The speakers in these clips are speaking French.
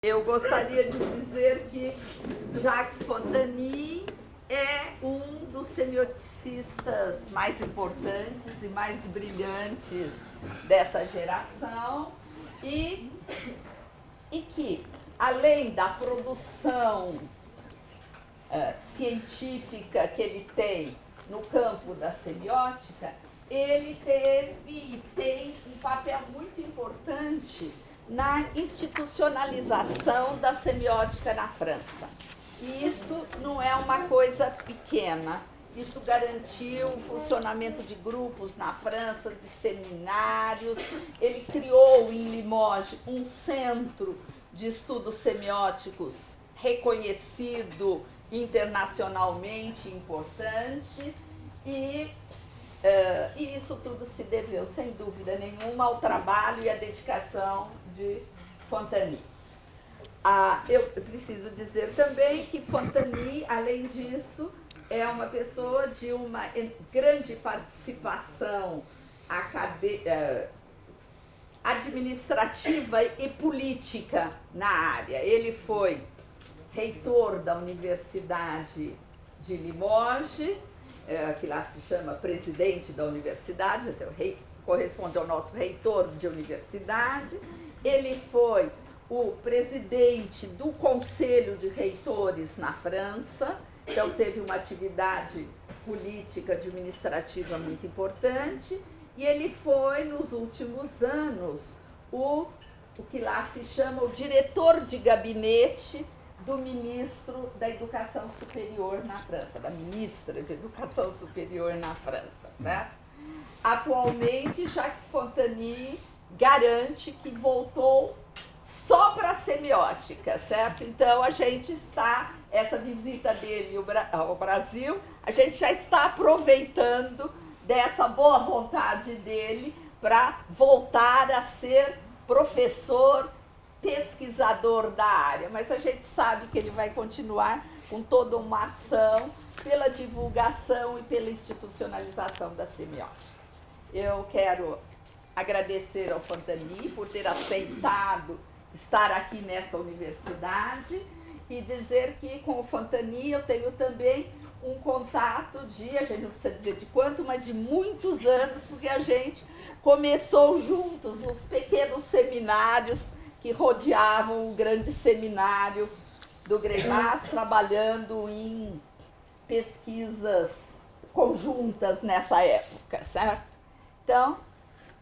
Eu gostaria de dizer que Jacques Fontany é um dos semioticistas mais importantes e mais brilhantes dessa geração e que, além da produção científica que ele tem no campo da semiótica, ele teve e tem um papel muito importante na institucionalização da semiótica na França. E isso não é uma coisa pequena. Isso garantiu o funcionamento de grupos na França, de seminários. Ele criou em Limoges um centro de estudos semióticos reconhecido internacionalmente importante. E isso tudo se deveu, sem dúvida nenhuma, ao trabalho e à dedicação de Fontany. Eu preciso dizer também que Fontany, além disso, é uma pessoa de uma grande participação administrativa e política na área. Ele foi reitor da Universidade de Limoges, que lá se chama presidente da universidade, corresponde ao nosso reitor de universidade. Ele foi o presidente do Conselho de Reitores na França, então teve uma atividade política, administrativa muito importante, e ele foi, nos últimos anos, o que lá se chama o diretor de gabinete do ministro da Educação Superior na França, da ministra de Educação Superior na França, certo? Atualmente, Jacques Fontany garante que voltou só para a semiótica, certo? Então, essa visita dele ao Brasil, a gente já está aproveitando dessa boa vontade dele para voltar a ser professor, pesquisador da área, mas a gente sabe que ele vai continuar com toda uma ação pela divulgação e pela institucionalização da semiótica. Eu quero agradecer ao Fontany por ter aceitado estar aqui nessa universidade e dizer que com o Fontany eu tenho também um contato a gente não precisa dizer de quanto, mas de muitos anos, porque a gente começou juntos nos pequenos seminários que rodeavam o grande seminário do Greimas, trabalhando em pesquisas conjuntas nessa época, certo? Então,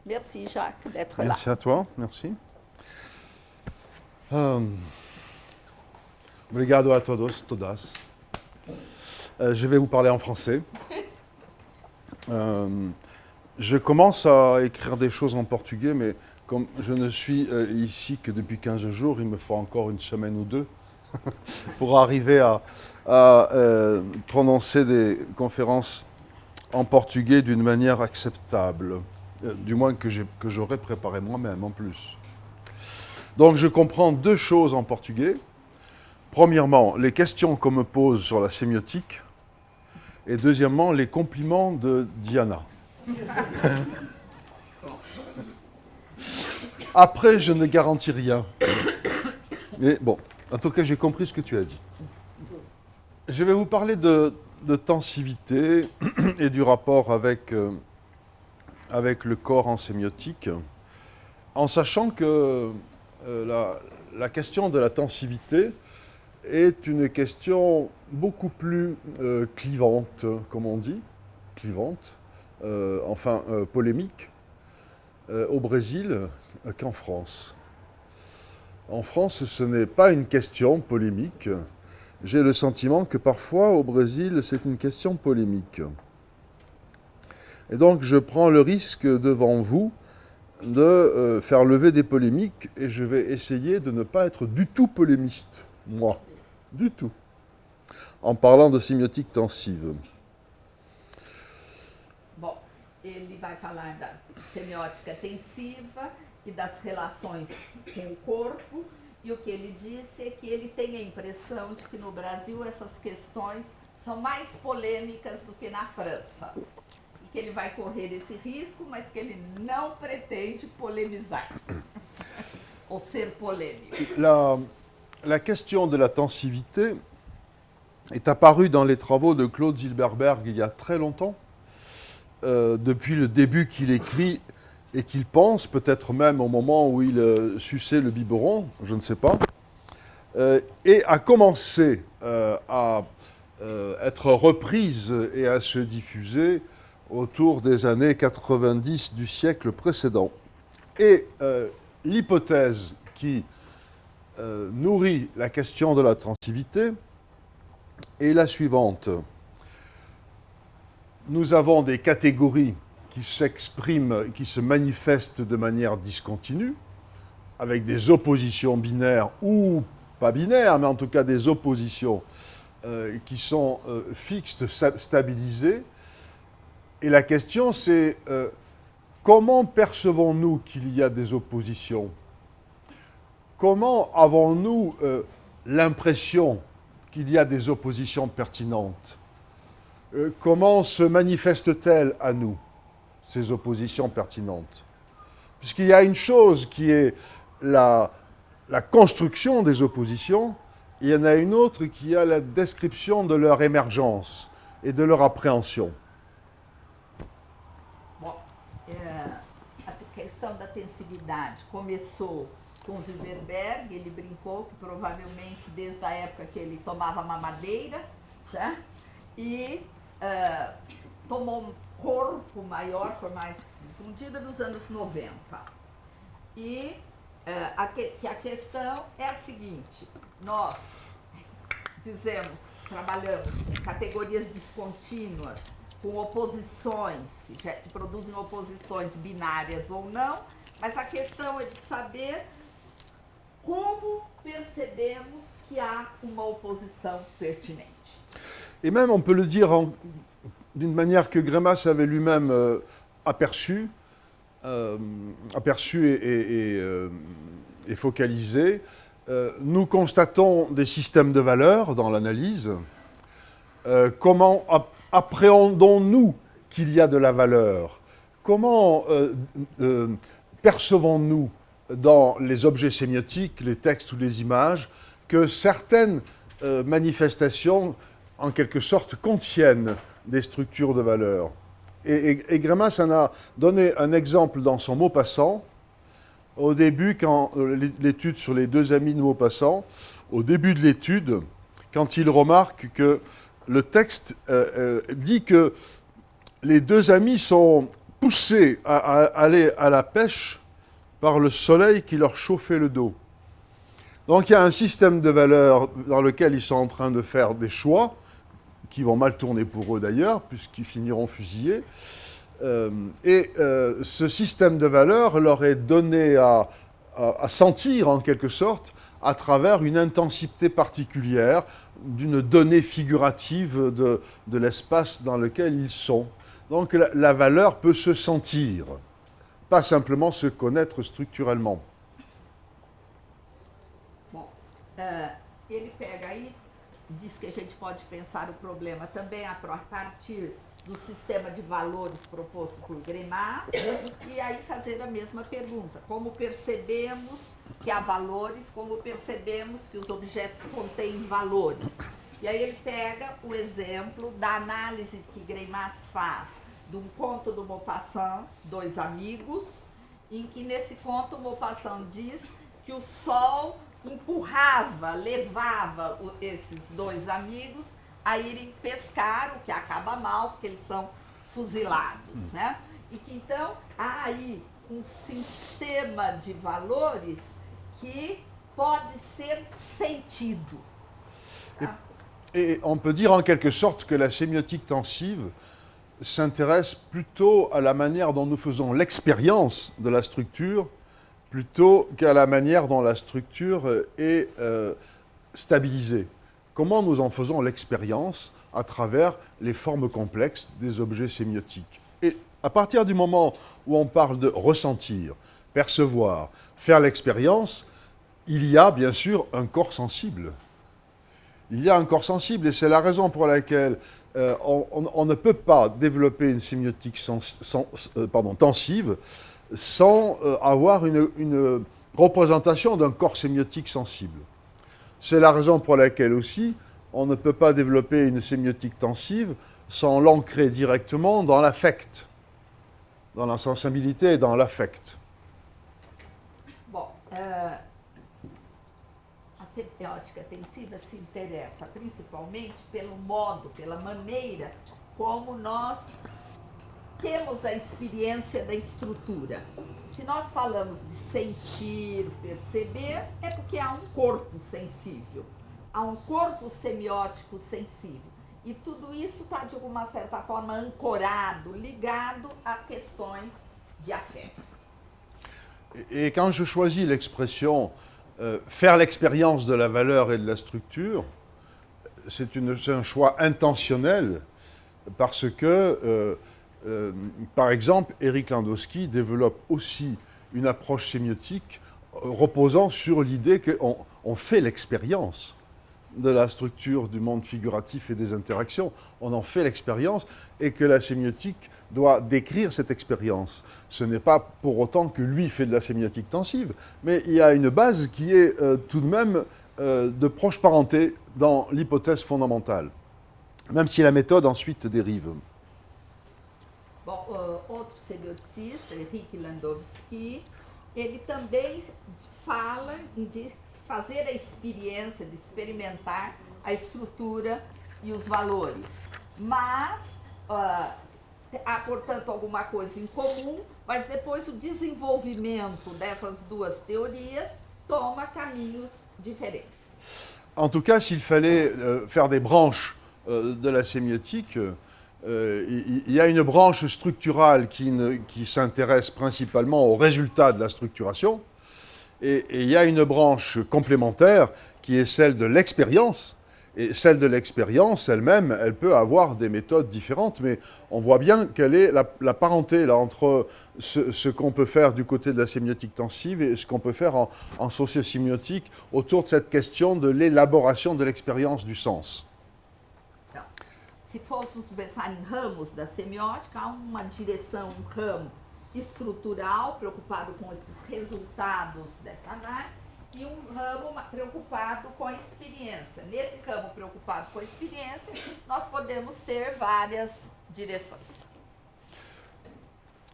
merci Jacques d'être là. Merci à toi, merci. Obrigado a todos, todas. Je vais vous parler en français. Je commence à écrire des choses en portugais, mais comme je ne suis ici que depuis 15 jours, il me faut encore une semaine ou deux pour arriver à prononcer des conférences en portugais d'une manière acceptable, du moins que j'aurais préparé moi-même en plus. Donc je comprends deux choses en portugais. Premièrement, les questions qu'on me pose sur la sémiotique, et deuxièmement, les compliments de Diana. Après, je ne garantis rien. Mais bon, en tout cas, j'ai compris ce que tu as dit. Je vais vous parler de tensivité et du rapport avec le corps en sémiotique, en sachant que la question de la tensivité est une question beaucoup plus clivante, comme on dit, polémique, au Brésil qu'en France. En France, ce n'est pas une question polémique. J'ai le sentiment que parfois, au Brésil, c'est une question polémique. Et donc, je prends le risque devant vous de faire lever des polémiques et je vais essayer de ne pas être du tout polémiste, moi, du tout, en parlant de sémiotique tensive. Bom, ele vai falar da semiótica tensiva e das relações com o corpo, e o que ele disse é que ele tem a impressão de que no Brasil essas questões são mais polêmicas do que na França. E que ele vai correr esse risco, mas que ele não pretende polemizar ou ser polêmico. la question de la tensivité est apparue dans les travaux de Claude Zilberberg il y a très longtemps, depuis le début qu'il écrit et qu'il pense, peut-être même au moment où il suçait le biberon, je ne sais pas, et a commencé à être reprise et à se diffuser autour des années 90 du siècle précédent. Et l'hypothèse qui nourrit la question de la tensivité est la suivante. Nous avons des catégories qui s'expriment, qui se manifestent de manière discontinue, avec des oppositions binaires ou pas binaires, mais en tout cas des oppositions qui sont fixes, stabilisées. Et la question, c'est comment percevons-nous qu'il y a des oppositions? Comment avons-nous l'impression qu'il y a des oppositions pertinentes? Comment se manifestent-elles à nous, ces oppositions pertinentes? Puisqu'il y a une chose qui est la construction des oppositions, il y en a une autre qui est la description de leur émergence et de leur appréhension. Bom, a questão da tensividade começou com Zilberberg, ele brincou que provavelmente desde a época que ele tomava mamadeira, certo? E tomou um corpo maior, foi mais difundida nos anos 90. E que a questão é a seguinte, nós dizemos, trabalhamos com categorias descontínuas, com oposições, que produzem oposições binárias ou não, mas a questão é de saber como percebemos que há uma oposição pertinente. Et même, on peut le dire d'une manière que Greimas avait lui-même aperçu et focalisé. Nous constatons des systèmes de valeurs dans l'analyse. Comment appréhendons-nous qu'il y a de la valeur? Comment percevons-nous dans les objets sémiotiques, les textes ou les images, que certaines manifestations, en quelque sorte, contiennent des structures de valeur? Et Greimas en a donné un exemple dans son Maupassant. Au début, quand l'étude sur les deux amis de Maupassant, au début de l'étude, quand il remarque que le texte dit que les deux amis sont poussés à aller à la pêche par le soleil qui leur chauffait le dos. Donc il y a un système de valeurs dans lequel ils sont en train de faire des choix, qui vont mal tourner pour eux d'ailleurs, puisqu'ils finiront fusillés. Ce système de valeurs leur est donné à sentir, en quelque sorte, à travers une intensité particulière d'une donnée figurative de l'espace dans lequel ils sont. Donc la valeur peut se sentir, pas simplement se connaître structurellement. Bom, ele pega aí, diz que a gente pode pensar o problema também a partir do sistema de valores proposto por Greimas, e aí fazer a mesma pergunta. Como percebemos que há valores, como percebemos que os objetos contêm valores? E aí ele pega o exemplo da análise que Greimas faz de um conto do Maupassant, Dois Amigos, em que nesse conto o Maupassant diz que o sol empurrava, levava esses dois amigos a irem pescar, o que acaba mal, porque eles são fuzilados, né? E que então há aí um sistema de valores que pode ser sentido. Tá? Et on peut dire en quelque sorte que la sémiotique tensive s'intéresse plutôt à la manière dont nous faisons l'expérience de la structure plutôt qu'à la manière dont la structure est stabilisée. Comment nous en faisons l'expérience à travers les formes complexes des objets sémiotiques. Et à partir du moment où on parle de ressentir, percevoir, faire l'expérience, il y a bien sûr un corps sensible. Il y a un corps sensible et c'est la raison pour laquelle on ne peut pas développer une sémiotique tensive sans avoir une représentation d'un corps sémiotique sensible. C'est la raison pour laquelle aussi on ne peut pas développer une sémiotique tensive sans l'ancrer directement dans l'affect, dans la sensibilité et dans l'affect. Bom, a semiótica tensiva se interessa principalmente pelo modo, pela maneira como nós temos a experiência da estrutura. Se nós falamos de sentir, perceber, é porque há um corpo sensível, há um corpo semiótico sensível. E tudo isso está, de alguma certa forma, ancorado, ligado a questões de affect. Et quand je choisis l'expression faire l'expérience de la valeur et de la structure, c'est un choix intentionnel parce que, par exemple, Eric Landowski développe aussi une approche sémiotique reposant sur l'idée qu'on fait l'expérience de la structure du monde figuratif et des interactions. On en fait l'expérience et que la sémiotique doit décrire cette expérience. Ce n'est pas pour autant que lui fait de la sémiotique tensive, mais il y a une base qui est tout de même de proche parenté dans l'hypothèse fondamentale, même si la méthode ensuite dérive. Bom, outro semioticista, Henrique Landowski, ele também fala e diz fazer a experiência de experimentar a estrutura e os valores. Mas há, portanto, alguma coisa em comum, mas depois o desenvolvimento dessas duas teorias toma caminhos diferentes. En tout cas, s'il fallait faire des branches de la sémiotique, il y a une branche structurale qui s'intéresse principalement aux résultats de la structuration, et il y a une branche complémentaire qui est celle de l'expérience. Et celle de l'expérience elle-même, elle peut avoir des méthodes différentes, mais on voit bien quelle est la parenté là, entre ce qu'on peut faire du côté de la sémiotique tensive et ce qu'on peut faire en sociosémiotique autour de cette question de l'élaboration de l'expérience du sens. Então, se fôssemos pensar em ramos da semiótica, há uma direção, um ramo estrutural, preocupado com esses resultados dessa análise, e um ramo preocupado com a experiência. Nesse ramo preocupado com a experiência, nós podemos ter várias direções.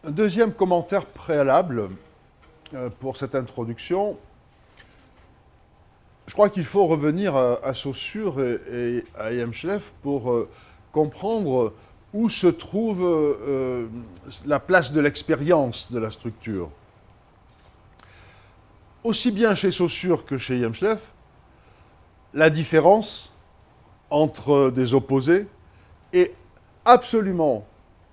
Un deuxième commentaire préalable pour cette introduction. Je crois qu'il faut revenir à Saussure et à E.M. Schleff pour comprendre où se trouve la place de l'expérience de la structure. Aussi bien chez Saussure que chez E.M. Schleff, la différence entre des opposés est absolument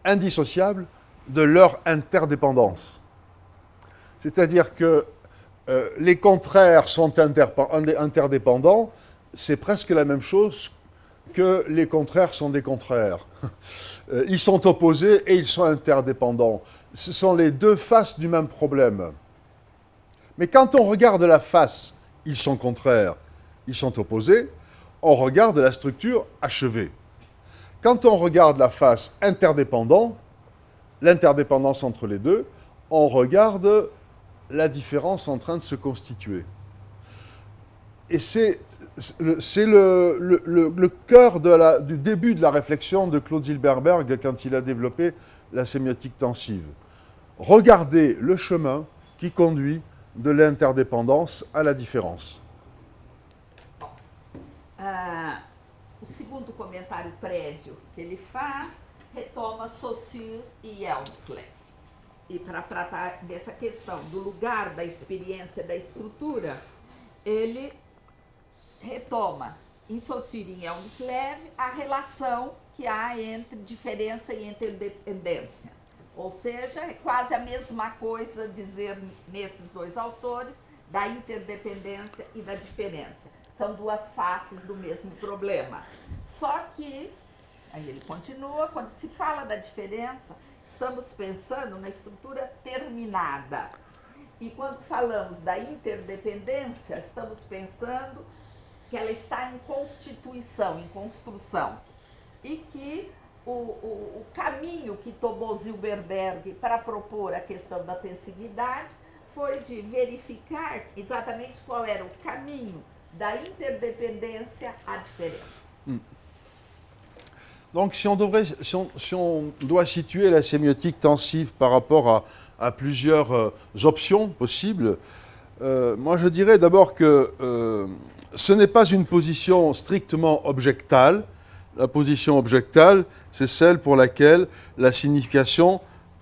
indissociable de leur interdépendance. C'est-à-dire que les contraires sont interdépendants, c'est presque la même chose que les contraires sont des contraires. Ils sont opposés et ils sont interdépendants. Ce sont les deux faces du même problème. Mais quand on regarde la face, ils sont contraires, ils sont opposés, on regarde la structure achevée. Quand on regarde la face interdépendant, l'interdépendance entre les deux, on regarde la différence en train de se constituer. Et c'est le cœur du début de la réflexion de Claude Zilberberg quand il a développé la sémiotique tensive. Regardez le chemin qui conduit de l'interdépendance à la différence. O segundo comentário prévio que ele faz retoma Saussure e Elmslev. E para tratar dessa questão do lugar da experiência da estrutura, ele retoma em Saussure e Elmslev a relação que há entre diferença e interdependência. Ou seja, é quase a mesma coisa dizer nesses dois autores da interdependência e da diferença. São duas faces do mesmo problema. Só que, aí ele continua, quando se fala da diferença, estamos pensando na estrutura terminada. E quando falamos da interdependência, estamos pensando que ela está em constituição, em construção. E que o caminho que tomou Zilberberg para propor a questão da tensividade foi de verificar exatamente qual era o caminho da interdependência à différence. Donc si on doit situer la sémiotique tensive par rapport à plusieurs options possibles, moi je dirais d'abord que ce n'est pas une position strictement objectale. La position objectale, c'est celle pour laquelle la signification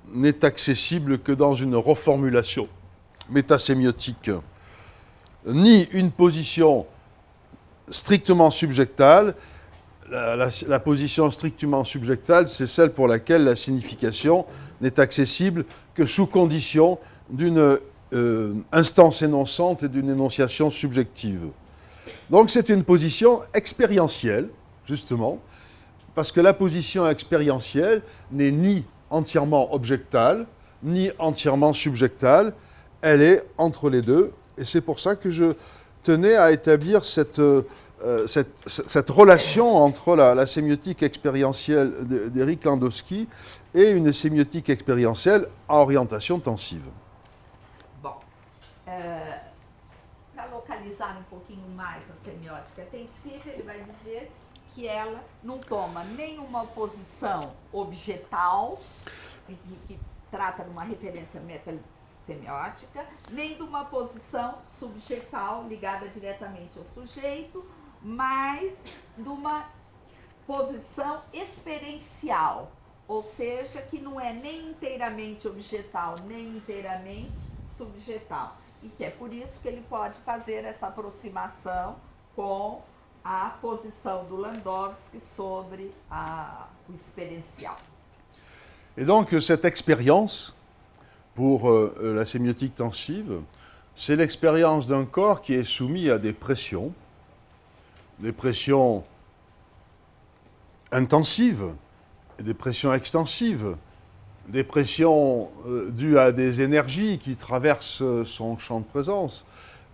n'est accessible que dans une reformulation métasémiotique. Ni une position strictement subjectale. La position strictement subjectale, c'est celle pour laquelle la signification n'est accessible que sous condition d'une instance énonçante et d'une énonciation subjective. Donc c'est une position expérientielle, justement, parce que la position expérientielle n'est ni entièrement objectale, ni entièrement subjectale, elle est entre les deux, et c'est pour ça que je tenais à établir cette relation entre la sémiotique expérientielle d'Eric Landowski et une sémiotique expérientielle à orientation tensive. Bom, para localizar pouquinho mais a semiótica tensiva, ele vai dizer que ela não toma nenhuma posição objetal, que trata de uma referência metasemiótica, nem de uma posição subjetal ligada diretamente ao sujeito, mas de uma posição experiencial, ou seja, que não é nem inteiramente objetal, nem inteiramente subjetal. E que é por isso que ele pode fazer essa aproximação com a posição do Landowski sobre o experiencial. Et donc cette expérience, pour la sémiotique tensive, c'est l'expérience d'un corps qui est soumis à des pressions intensives, des pressions extensives, des pressions dues à des énergies qui traversent son champ de présence,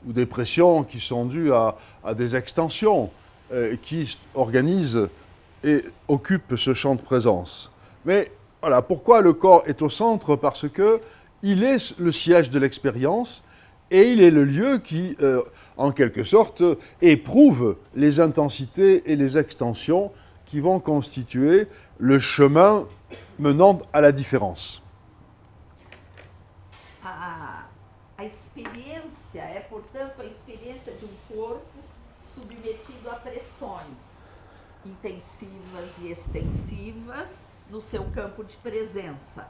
ou des pressions qui sont dues à des extensions qui organisent et occupent ce champ de présence. Mais voilà, pourquoi le corps est au centre? Parce qu'il est le siège de l'expérience et il est le lieu qui, en quelque sorte, éprouve les intensités et les extensions qui vont constituer le chemin menant à la différence. A experiência é, portanto, a experiência de corpo submetido a pressões intensivas e extensivas no seu campo de presença.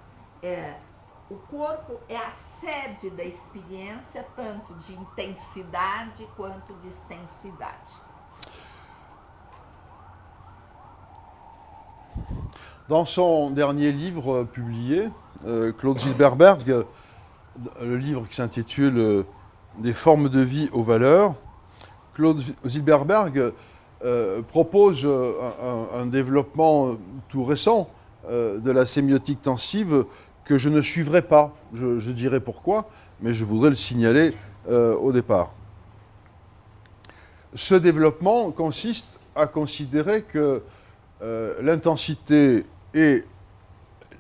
O corpo é a sede da experiência, tanto de intensidade quanto de extensidade. Dans son dernier livre publié, Claude Zilberberg, le livre qui s'intitule Des formes de vie aux valeurs, Claude Zilberberg propose un développement tout récent de la sémiotique tensive que je ne suivrai pas. Je dirai pourquoi, mais je voudrais le signaler au départ. Ce développement consiste à considérer que l'intensité et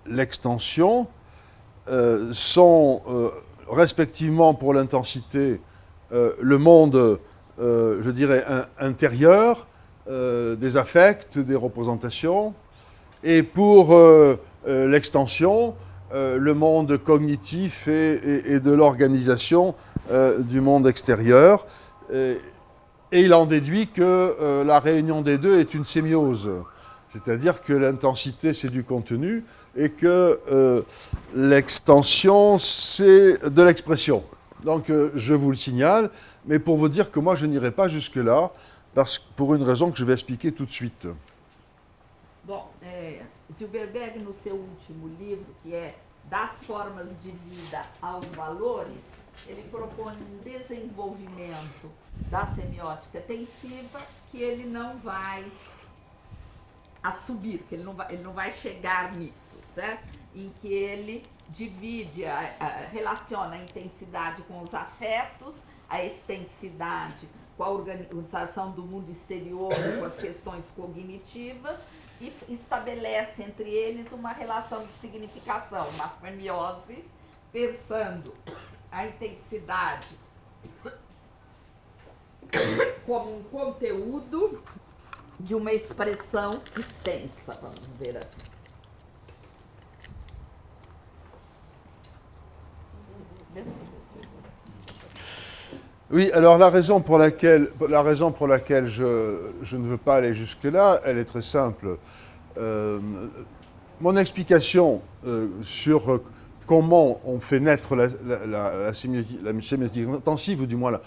l'extension sont respectivement pour l'intensité le monde, je dirais, intérieur, des affects, des représentations, et pour l'extension, le monde cognitif et de l'organisation du monde extérieur. Et il en déduit que la réunion des deux est une sémiose, c'est-à-dire que l'intensité, c'est du contenu, et que l'extension, c'est de l'expression. Donc, je vous le signale, mais pour vous dire que moi, je n'irai pas jusque-là, pour une raison que je vais expliquer tout de suite. Bom, Zilberberg, no seu último livro, que é Das Formas de Vida aos Valores, ele propõe desenvolvimento da semiótica tensiva que ele não vai subir, que ele não vai chegar nisso, certo? Em que ele divide, relaciona a intensidade com os afetos, a extensidade com a organização do mundo exterior, com as questões cognitivas, e estabelece entre eles uma relação de significação, uma semiose, pensando a intensidade como um conteúdo de uma expressão extensa, vamos dizer assim. Oui, alors la raison pour laquelle je ne veux pas aller jusque-là, elle est très simple. Mon explication sur comment on fait naître la sémiotique tensive, ou du moins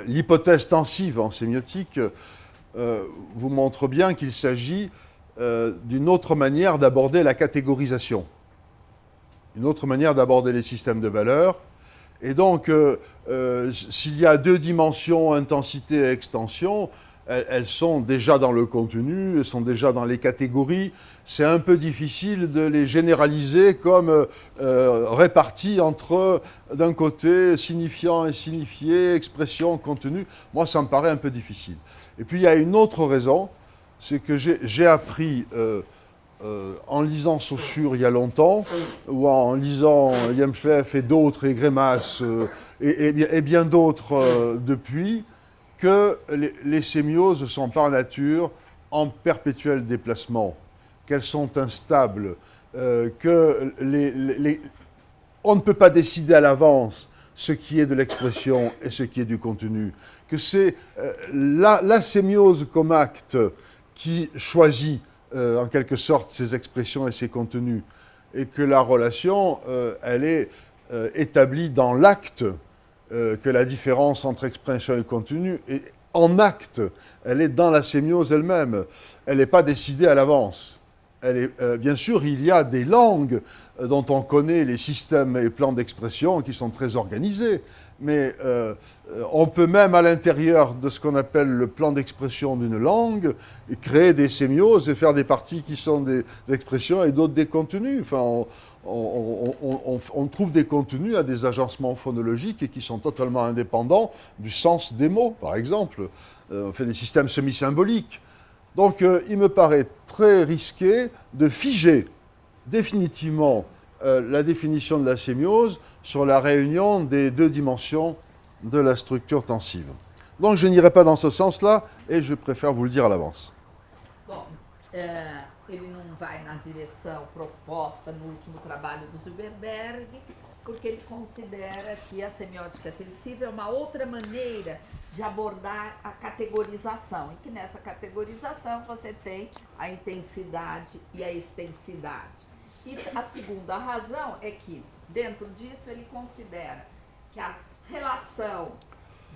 l'hypothèse tensive en sémiotique, vous montre bien qu'il s'agit d'une autre manière d'aborder la catégorisation, une autre manière d'aborder les systèmes de valeurs. Et donc, s'il y a deux dimensions, intensité et extension, elles sont déjà dans le contenu, elles sont déjà dans les catégories. C'est un peu difficile de les généraliser comme réparties entre, d'un côté, signifiant et signifié, expression, contenu. Moi, ça me paraît un peu difficile. Et puis, il y a une autre raison, c'est que j'ai appris... en lisant Saussure il y a longtemps, ou en lisant Yemschleff et d'autres, et Grémas, et bien d'autres depuis, que les sémioses sont par nature en perpétuel déplacement, qu'elles sont instables, que on ne peut pas décider à l'avance ce qui est de l'expression et ce qui est du contenu, que c'est la sémiose comme acte qui choisit en quelque sorte ses expressions et ses contenus, et que la relation, elle est établie dans l'acte, que la différence entre expression et contenu est en acte, elle est dans la sémiose elle-même, elle n'est pas décidée à l'avance. Bien sûr, il y a des langues dont on connaît les systèmes et plans d'expression qui sont très organisés, mais on peut même à l'intérieur de ce qu'on appelle le plan d'expression d'une langue créer des sémioses et faire des parties qui sont des expressions et d'autres des contenus. Enfin, on trouve des contenus à des agencements phonologiques et qui sont totalement indépendants du sens des mots, par exemple. On fait des systèmes semi-symboliques. Donc, il me paraît très risqué de figer définitivement la définition de la sémiose sur la réunion des deux dimensions de la structure tensive. Donc, je n'irai pas dans ce sens-là, et je préfère vous le dire à l'avance. Bom, ele não vai na direção proposta no último trabalho do Zuckerberg, porque ele considera que a semiótica tensiva é uma outra maneira de abordar a categorização, e que nessa categorização você tem a intensidade e a extensidade. E a segunda razão é que, dentro disso, ele considera que a relação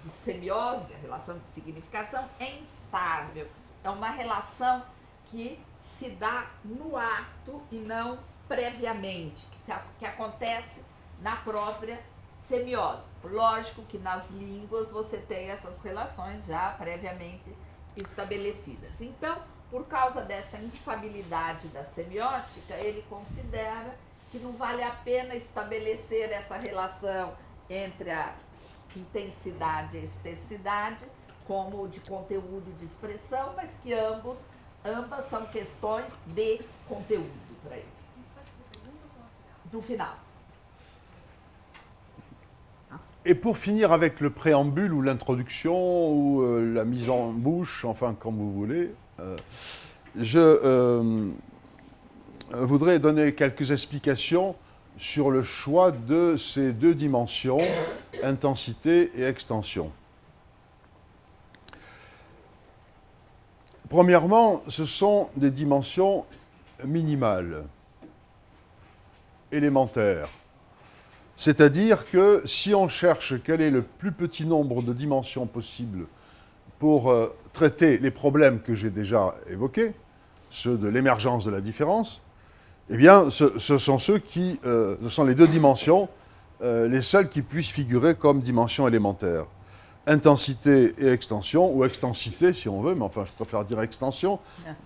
de semiose, a relação de significação, é instável. É uma relação que se dá no ato e não previamente, que acontece na própria semiose. Lógico que nas línguas você tem essas relações já previamente estabelecidas. Então, por causa dessa instabilidade da semiótica, ele considera que não vale a pena estabelecer essa relação entre a intensidade e a extensidade como de conteúdo e de expressão, mas que ambas são questões de conteúdo para ele. No final. Et pour finir avec le préambule ou l'introduction ou la mise en bouche, enfin comme vous voulez, je voudrais donner quelques explications sur le choix de ces deux dimensions, intensité et extension. Premièrement, ce sont des dimensions minimales, élémentaires. C'est-à-dire que si on cherche quel est le plus petit nombre de dimensions possibles pour traiter les problèmes que j'ai déjà évoqués, ceux de l'émergence de la différence, eh bien, ce sont les deux dimensions, les seules qui puissent figurer comme dimensions élémentaires. Intensité et extension, ou extensité si on veut, mais enfin je préfère dire extension,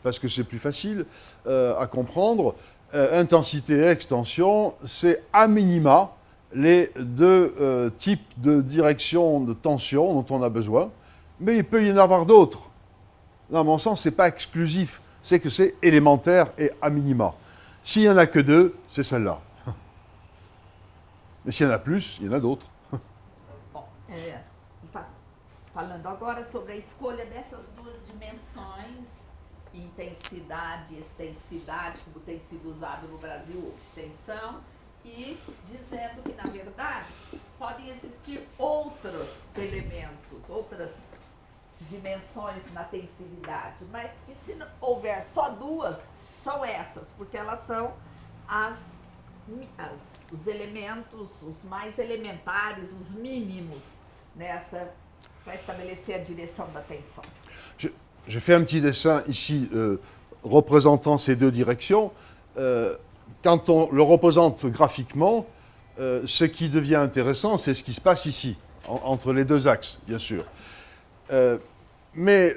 parce que c'est plus facile à comprendre. Intensité et extension, c'est à minima les deux types de direction de tension dont on a besoin, mais il peut y en avoir d'autres. Dans mon sens, ce n'est pas exclusif, c'est que c'est élémentaire et à minima. S'il n'y en a que deux, c'est celle-là. Mais s'il y en a plus, il y en a d'autres. Bom, falando agora sobre a escolha dessas duas dimensões, intensidade e extensidade, como tem sido usado no Brasil, extensão, e dizendo que, na verdade, podem existir outros elementos, outras dimensões na tensividade, mas que se não houver só duas, são essas, porque elas são os elementos, os mais elementares, os mínimos nessa, para estabelecer a direção da tensão. J'ai fait un petit dessin ici représentant ces deux directions. Quand on le représente graphiquement, ce qui devient intéressant, c'est ce qui se passe ici, entre les deux axes, bien sûr. Mais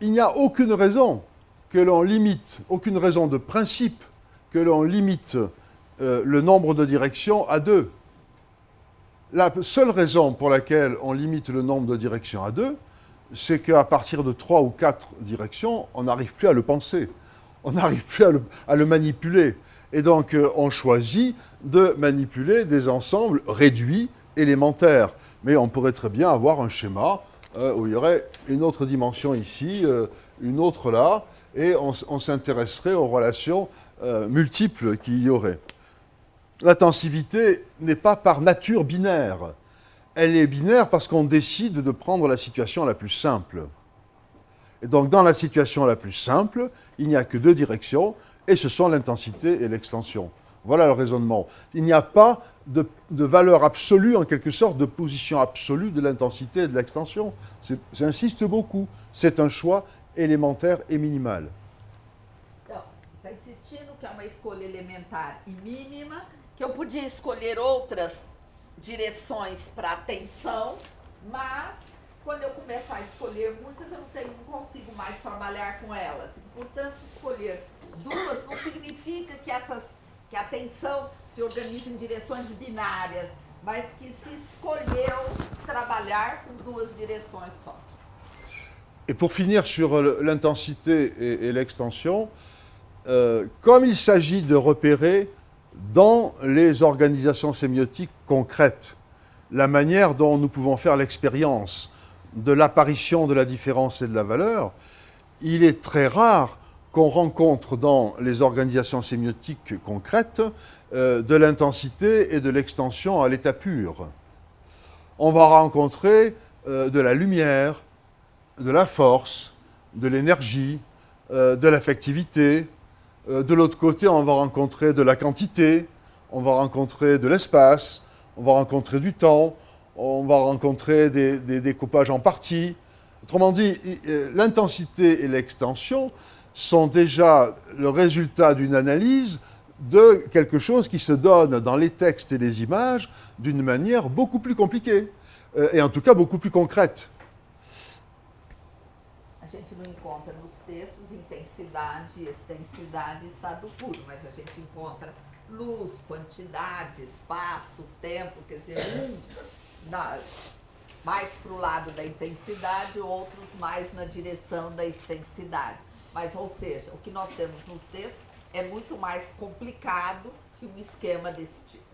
il n'y a aucune raison que l'on limite, aucune raison de principe que l'on limite le nombre de directions à 2. La seule raison pour laquelle on limite le nombre de directions à 2, c'est qu'à partir de 3 ou 4 directions, on n'arrive plus à le penser, on n'arrive plus à le manipuler. Et donc, on choisit de manipuler des ensembles réduits, élémentaires. Mais on pourrait très bien avoir un schéma où il y aurait une autre dimension ici, une autre là, et on s'intéresserait aux relations multiples qu'il y aurait. La tensivité n'est pas par nature binaire. Elle est binaire parce qu'on décide de prendre la situation la plus simple. Et donc, dans la situation la plus simple, il n'y a que 2 directions, et ce sont l'intensité et l'extension. Voilà le raisonnement. Il n'y a pas de valeur absolue, en quelque sorte, de position absolue de l'intensité et de l'extension. J'insiste beaucoup, c'est un choix élémentaire et minimal. Então, está insistindo que é uma escolha elementar e mínima, que eu podia escolher outras direções para a tensão, mas quando eu começar a escolher muitas, eu não consigo mais trabalhar com elas. Portanto, escolher duas não significa que a tensão se organiza em direções binárias, mas que se escolheu trabalhar com 2 direções só. Et pour finir sur l'intensité et l'extension, comme il s'agit de repérer dans les organisations sémiotiques concrètes la manière dont nous pouvons faire l'expérience de l'apparition de la différence et de la valeur, il est très rare qu'on rencontre dans les organisations sémiotiques concrètes de l'intensité et de l'extension à l'état pur. On va rencontrer de la lumière, de la force, de l'énergie, de l'affectivité. De l'autre côté, on va rencontrer de la quantité, on va rencontrer de l'espace, on va rencontrer du temps, on va rencontrer des découpages en parties. Autrement dit, l'intensité et l'extension sont déjà le résultat d'une analyse de quelque chose qui se donne dans les textes et les images d'une manière beaucoup plus compliquée, et en tout cas beaucoup plus concrète. A gente não encontra nos textos intensidade e extensidade, estado puro, mas a gente encontra luz, quantidade, espaço, tempo, quer dizer, uns mais para o lado da intensidade, outros mais na direção da extensidade. Mas, ou seja, o que nós temos nos textos é muito mais complicado que um esquema desse tipo.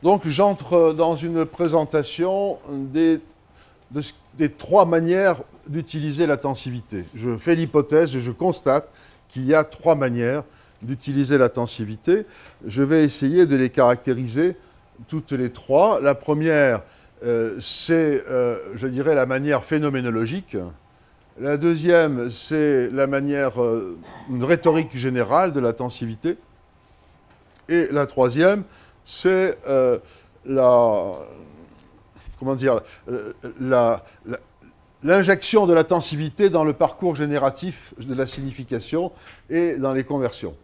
Donc j'entre dans une présentation des 3 manières d'utiliser la tensivité. Je fais l'hypothèse et je constate qu'il y a 3 manières d'utiliser la tensivité. Je vais essayer de les caractériser toutes les 3. La première, c'est, je dirais, la manière phénoménologique. La deuxième, c'est la manière, une rhétorique générale de la tensivité. Et la troisième, c'est l'injection de la tensivité dans le parcours génératif de la signification et dans les conversions.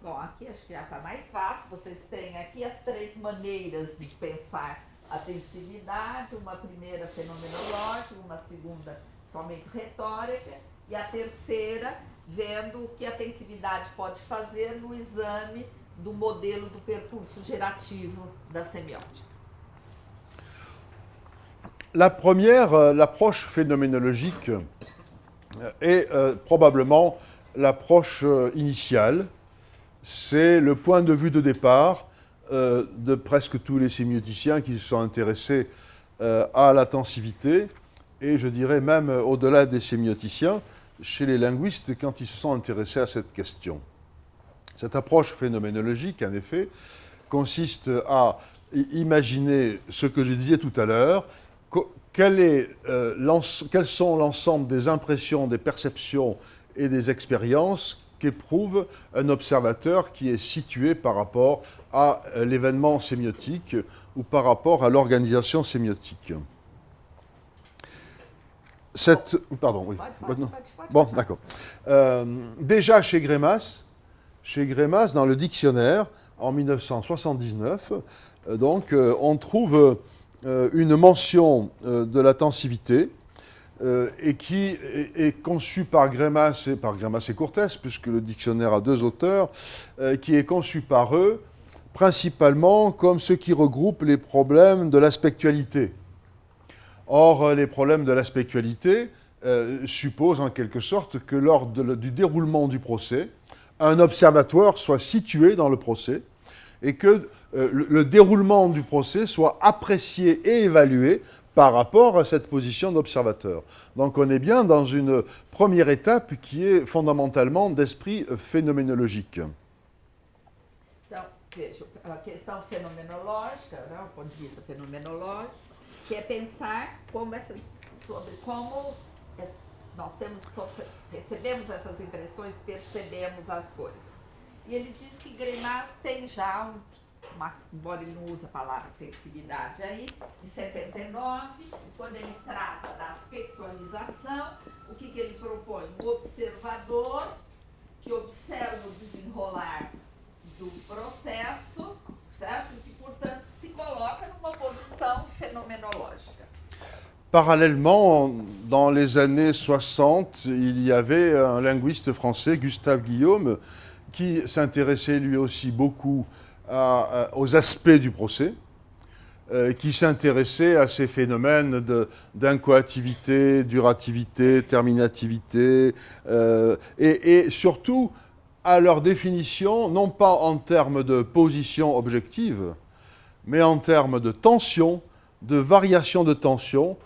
Bom, aqui acho que já está mais fácil. Vocês têm aqui as 3 maneiras de pensar a tensividade, uma primeira fenomenológica, uma segunda somente retórica e a terceira vendo o que a tensividade pode fazer no exame do modelo do percurso gerativo da semiótica. La première, l'approche phénoménologique, est probablement l'approche initiale. C'est le point de vue de départ de presque tous les sémioticiens qui se sont intéressés à la tensivité, et je dirais même au-delà des sémioticiens, chez les linguistes quand ils se sont intéressés à cette question. Cette approche phénoménologique, en effet, consiste à imaginer ce que je disais tout à l'heure, quels sont l'ensemble des impressions, des perceptions et des expériences qu'éprouve un observateur qui est situé par rapport à l'événement sémiotique ou par rapport à l'organisation sémiotique. Pardon, oui. Bon, d'accord. Déjà chez Greimas, dans le dictionnaire, en 1979, donc, on trouve une mention de la tensivité et qui est conçue par Greimas et Courtès, puisque le dictionnaire a deux auteurs, qui est conçue par eux principalement comme ce qui regroupe les problèmes de l'aspectualité. Or, les problèmes de l'aspectualité supposent en quelque sorte que lors du déroulement du procès, un observateur soit situé dans le procès et que le déroulement du procès soit apprécié et évalué par rapport à cette position d'observateur. Donc on est bien dans une première étape qui est fondamentalement d'esprit phénoménologique. Então, veja, a questão fenomenológica, né, o ponto de vista fenomenológico, que é pensar sobre como nós recebemos essas impressões, percebemos as coisas. E ele diz que Greimas tem já, embora ele não use a palavra flexibilidade aí, em 79, quando ele trata da aspectualização, o que ele propõe? Um observador que observa o desenrolar do processo, certo? E que, portanto, se coloca numa posição fenomenológica. Parallèlement, dans les années 60, il y avait un linguiste français, Gustave Guillaume, qui s'intéressait lui aussi beaucoup aux aspects du procès, qui s'intéressait à ces phénomènes d'incoativité, durativité, terminativité, et surtout à leur définition, non pas en termes de position objective, mais en termes de tension, de variation de tension,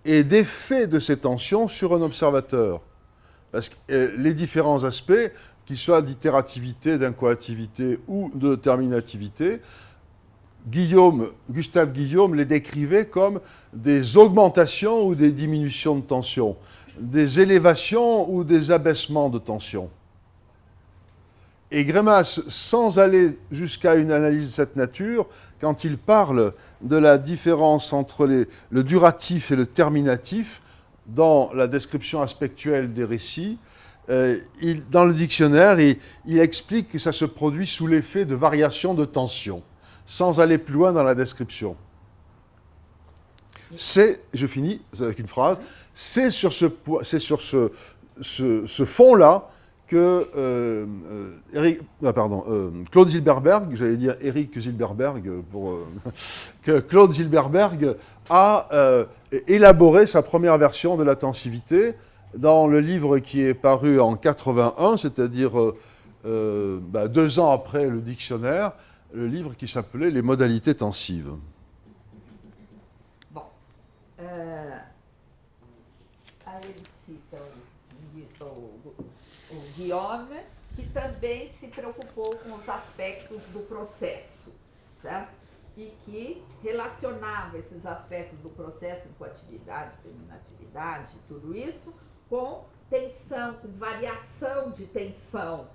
et d'effet de ces tensions sur un observateur. Parce que les différents aspects, qu'ils soient d'itérativité, d'incoativité ou de terminativité, Gustave Guillaume les décrivait comme des augmentations ou des diminutions de tension, des élévations ou des abaissements de tension. Et Greimas, sans aller jusqu'à une analyse de cette nature, quand il parle de la différence entre le duratif et le terminatif dans la description aspectuelle des récits, dans le dictionnaire, il explique que ça se produit sous l'effet de variations de tension, sans aller plus loin dans la description. Je finis avec une phrase, c'est sur ce fond-là que Claude Zilberberg, j'allais dire Eric Zilberberg, que Claude Zilberberg a élaboré sa première version de la tensivité dans le livre qui est paru en 81, c'est-à-dire 2 ans après le dictionnaire, le livre qui s'appelait Les modalités tensives. Bom, aí ele cita o Guillaume, que também se preocupou com os aspectos do processo, certo? E que relacionava esses aspectos do processo, incoatividade, terminatividade, tudo isso, com tensão, com variação de tensão,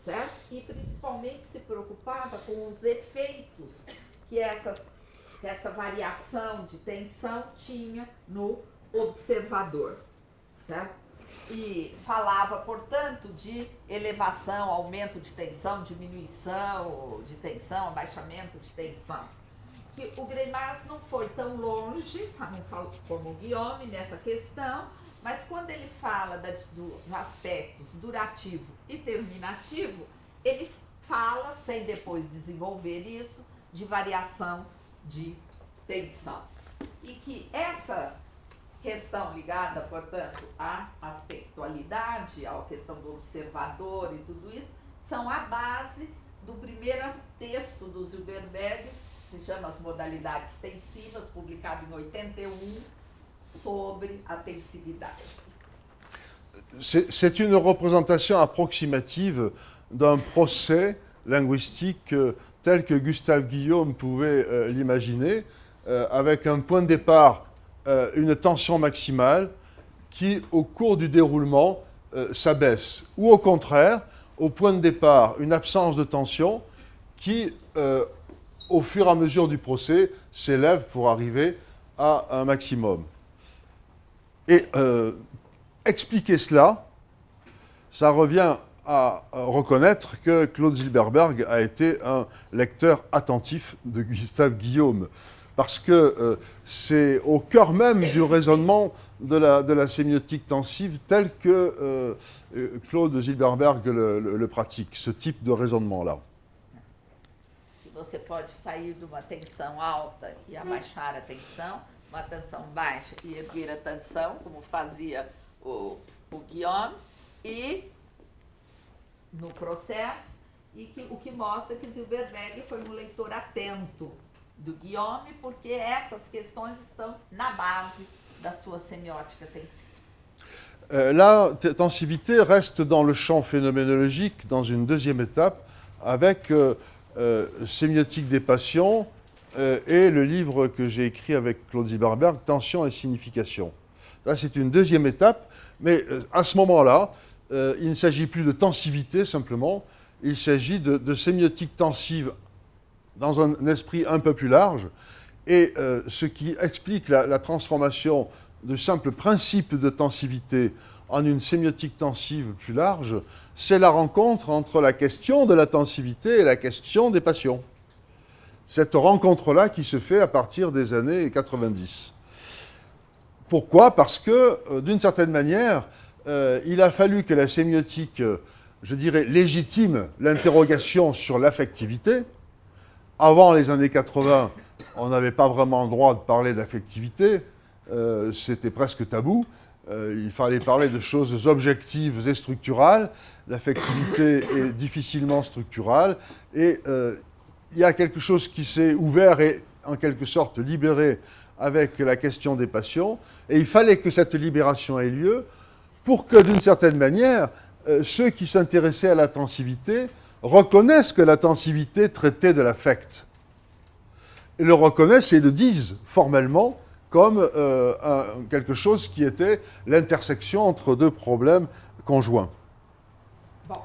certo? E principalmente se preocupava com os efeitos que essa variação de tensão tinha no observador, certo? E falava, portanto, de elevação, aumento de tensão, diminuição de tensão, abaixamento de tensão. Que o Greimas não foi tão longe, não falou como o Guillaume nessa questão, mas quando ele fala dos aspectos durativo e terminativo, ele fala, sem depois desenvolver isso, de variação de tensão. E que essa questão ligada, portanto, à aspectualidade, à questão do observador e tudo isso, são a base do primeiro texto do Zilberberg, que se chama As Modalidades Tensivas, publicado em 81, sobre a tensividade. C'est une représentation approximative d'un procès linguistique tel que Gustave Guillaume pouvait l'imaginer, avec un point de départ, une tension maximale qui, au cours du déroulement, s'abaisse. Ou au contraire, au point de départ, une absence de tension qui, au fur et à mesure du procès, s'élève pour arriver à un maximum. Et expliquer cela, ça revient à reconnaître que Claude Zilberberg a été un lecteur attentif de Gustave Guillaume, parce que c'est au cœur même du raisonnement de la sémiotique tensive tel que Claude Zilberberg le pratique, ce type de raisonnement-là. Você pode sair de uma tensão alta e abaixar a tensão, uma tensão baixa e erguer a tensão, como fazia o Guillaume, e no processo, o que mostra que Zilberberg foi um leitor atento do Guillaume, porque essas questões estão na base da sua semiótica tensiva. La tensivité reste dans le champ phénoménologique dans une deuxième étape avec Sémiotique des passions et le livre que j'ai écrit avec Claude Zilberberg, Tension et signification. Là, c'est une deuxième étape, mais à ce moment-là, il ne s'agit plus de tensivité simplement, il s'agit de sémiotique tensive dans un esprit un peu plus large, et ce qui explique la transformation du simple principe de tensivité en une sémiotique tensive plus large, c'est la rencontre entre la question de la tensivité et la question des passions. Cette rencontre-là qui se fait à partir des années 90. Pourquoi ? Parce que, d'une certaine manière, il a fallu que la sémiotique, je dirais, légitime l'interrogation sur l'affectivité. Avant les années 80, on n'avait pas vraiment le droit de parler d'affectivité, c'était presque tabou. Il fallait parler de choses objectives et structurales. L'affectivité est difficilement structurale. Et il y a quelque chose qui s'est ouvert et en quelque sorte libéré avec la question des passions. Et il fallait que cette libération ait lieu pour que, d'une certaine manière, ceux qui s'intéressaient à la tensivité reconnaissent que la tensivité traitait de l'affect. Et le reconnaissent et le disent formellement comme quelque chose qui était l'intersection entre deux problèmes conjoints. Bom,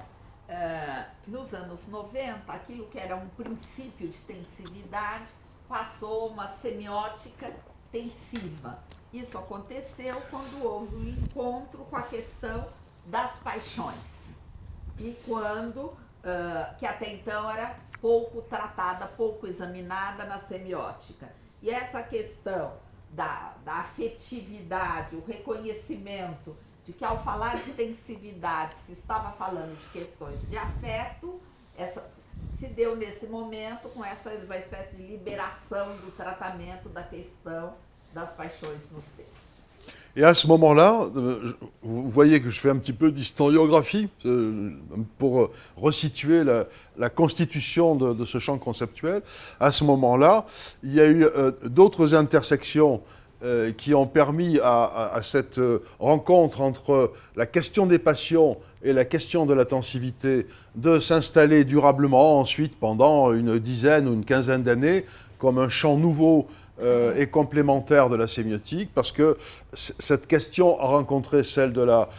nos anos 90, aquilo que era princípio de tensividade passou uma semiótica tensiva. Isso aconteceu quando houve um encontro com a questão das paixões. E quando, que até então era pouco tratada, pouco examinada na semiótica. E essa questão da afetividade, o reconhecimento de que ao falar de tensividade se estava falando de questões de afeto, se deu nesse momento com uma espécie de libération du tratamento da questão das paixões nos textos. Et à ce moment-là, vous voyez que je fais un petit peu d'historiographie pour resituer la constitution de ce champ conceptuel. À ce moment-là, il y a eu d'autres intersections qui ont permis à cette rencontre entre la question des passions et la question de la tensivité de s'installer durablement ensuite pendant une dizaine ou une quinzaine d'années comme un champ nouveau et complémentaire de la sémiotique, parce que cette question a rencontré celle de la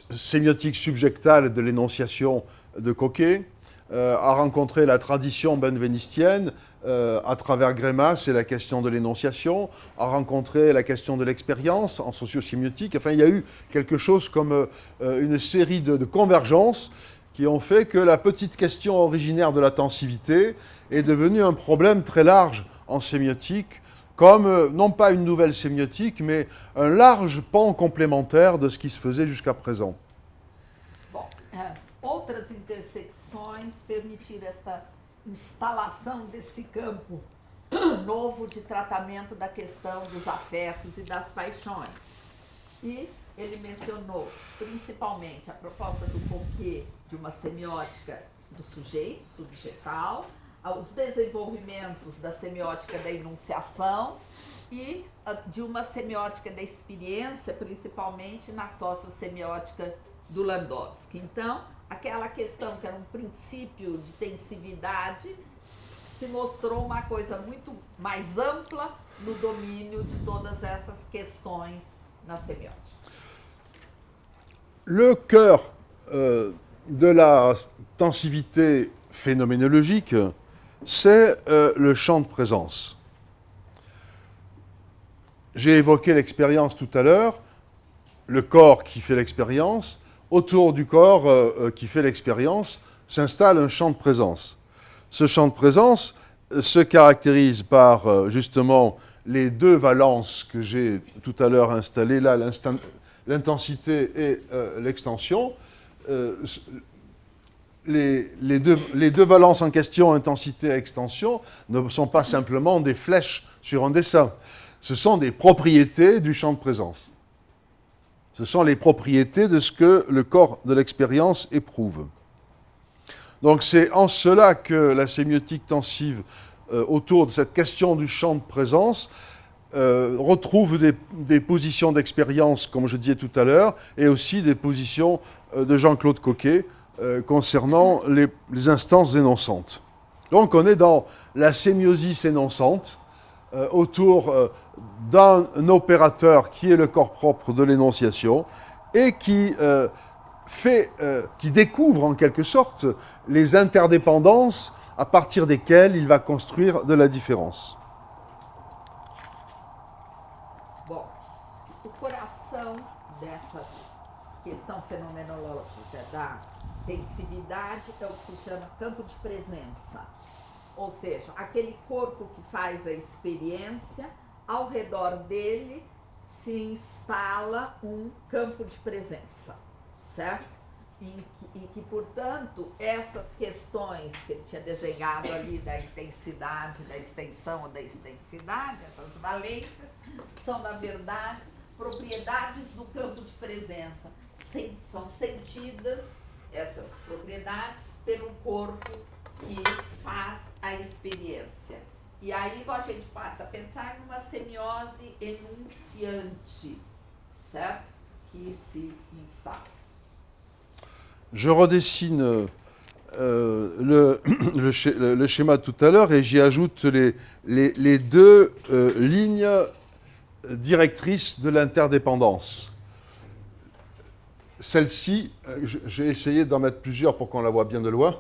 sémiotique subjectale de l'énonciation de Coquet, a rencontré la tradition benvenistienne à travers Grémas et la question de l'énonciation, a rencontré la question de l'expérience en sociosémiotique. Enfin, il y a eu quelque chose comme une série de convergences qui ont fait que la petite question originaire de la tensivité est devenue un problème très large en sémiotique, comme non pas une nouvelle sémiotique, mais un large pan complémentaire de ce qui se faisait jusqu'à présent. Bom, outras intersecções permitiram esta instalação desse campo novo de tratamento da questão dos afetos e das paixões. E ele mencionou principalmente a proposta do Coquet de uma semiótica do sujeito, subjetal, aos desenvolvimentos da semiótica da enunciação e de uma semiótica da experiência, principalmente na sociossemiótica do Landowski. Então, aquela questão que era um princípio de tensividade se mostrou uma coisa muito mais ampla no domínio de todas essas questões na semiótica. Le cœur de la tensivité phénoménologique, c'est le champ de présence. J'ai évoqué l'expérience tout à l'heure, le corps qui fait l'expérience. Autour du corps qui fait l'expérience s'installe un champ de présence. Ce champ de présence se caractérise par justement les deux valences que j'ai tout à l'heure installées, là, l'intensité et l'extension. Les deux valences en question, intensité et extension, ne sont pas simplement des flèches sur un dessin. Ce sont des propriétés du champ de présence. Ce sont les propriétés de ce que le corps de l'expérience éprouve. Donc c'est en cela que la sémiotique tensive, autour de cette question du champ de présence, retrouve des positions d'expérience, comme je disais tout à l'heure, et aussi des positions de Jean-Claude Coquet concernant les instances énonçantes. Donc on est dans la sémiosis énonçante, autour d'un opérateur qui est le corps propre de l'énonciation et qui découvre en quelque sorte les interdépendances à partir desquelles il va construire de la différence. Bom, o coração dessa questão fenomenológica da tensividade é o que se chama campo de presença. Ou seja, aquele corpo que faz a experiência, ao redor dele se instala um campo de presença, certo? E que, portanto, essas questões que ele tinha desenhado ali da intensidade, da extensão ou da extensidade, essas valências, são, na verdade, propriedades do campo de presença. São sentidas essas propriedades pelo corpo que faz a experiência. E aí a gente passa a pensar numa semiose enunciante, certo? Que se instala. Je redessine le schéma de tout à l'heure et j'y ajoute les deux lignes directrices de l'interdépendance. Celle-ci, j'ai essayé d'en mettre plusieurs pour qu'on la voit bien de loin.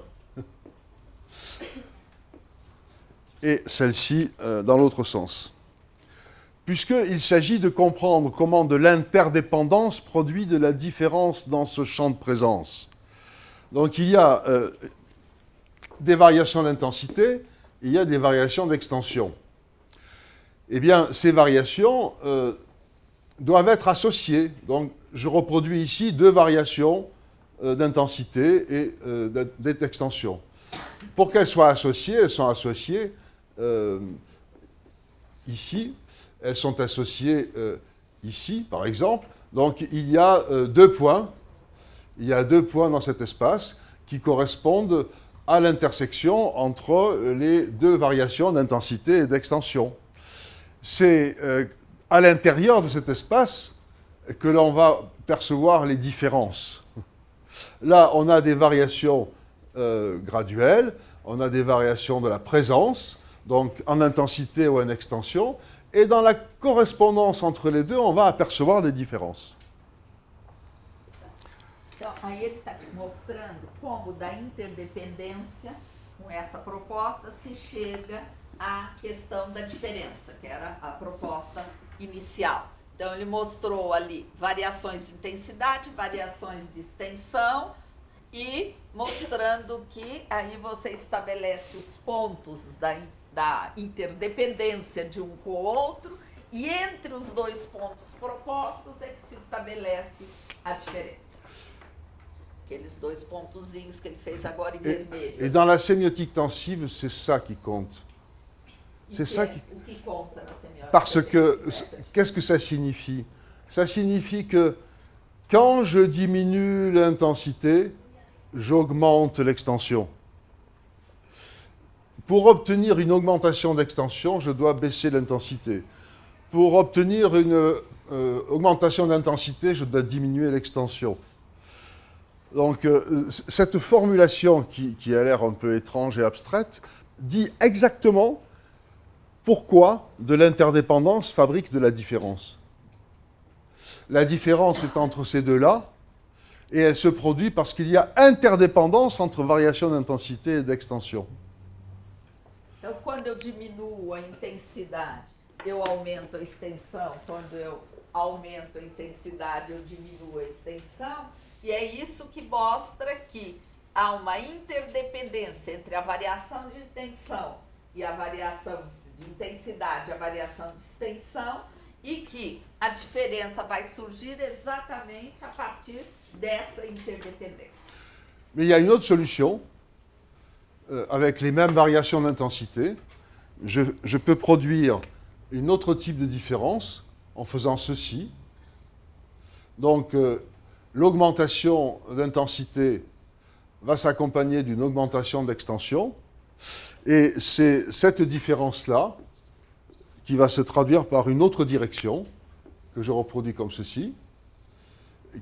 Et celle-ci dans l'autre sens. Puisqu'il s'agit de comprendre comment de l'interdépendance produit de la différence dans ce champ de présence. Donc il y a des variations d'intensité, et il y a des variations d'extension. Eh bien, ces variations doivent être associées. Donc je reproduis ici deux variations d'intensité et d'extension. Pour qu'elles soient associées, elles sont associées ici, elles sont associées ici, par exemple. Donc, il y a deux points. Il y a deux points dans cet espace qui correspondent à l'intersection entre les deux variations d'intensité et d'extension. C'est à l'intérieur de cet espace que l'on va percevoir les différences. Là, on a des variations graduelles, on a des variations de la présence, donc en intensité ou en extension, et dans la correspondance entre les deux, on va apercevoir des différences. Então, aí ele está mostrando como da interdependência, com essa proposta, se chega à questão da diferença, que era a proposta inicial. Então, ele mostrou ali variações de intensidade, variações de extensão, e mostrando que aí você estabelece os pontos da interdependência de um com o outro, e entre os dois pontos propostos é que se estabelece a diferença. Aqueles dois pontozinhos que ele fez agora em vermelho. Et dans la sémiotique tensive, c'est ça qui compte. C'est ça qui... O que conta na semiótica? Parce que, qu'est-ce que ça signifie? Ça signifie que quand je diminue l'intensité, j'augmente l'extension. Pour obtenir une augmentation d'extension, je dois baisser l'intensité. Pour obtenir une augmentation d'intensité, je dois diminuer l'extension. Donc, cette formulation qui a l'air un peu étrange et abstraite dit exactement pourquoi de l'interdépendance fabrique de la différence. La différence est entre ces deux-là, et elle se produit parce qu'il y a interdépendance entre variation d'intensité et d'extension. Então, quando eu diminuo a intensidade, eu aumento a extensão. Quando eu aumento a intensidade, eu diminuo a extensão. E é isso que mostra que há uma interdependência entre a variação de extensão e a variação de intensidade, a variação de extensão, e que a diferença vai surgir exatamente a partir dessa interdependência. Mais il y a une autre solution. Avec les mêmes variations d'intensité, je peux produire un autre type de différence en faisant ceci. Donc, l'augmentation d'intensité va s'accompagner d'une augmentation d'extension, et c'est cette différence-là qui va se traduire par une autre direction, que je reproduis comme ceci,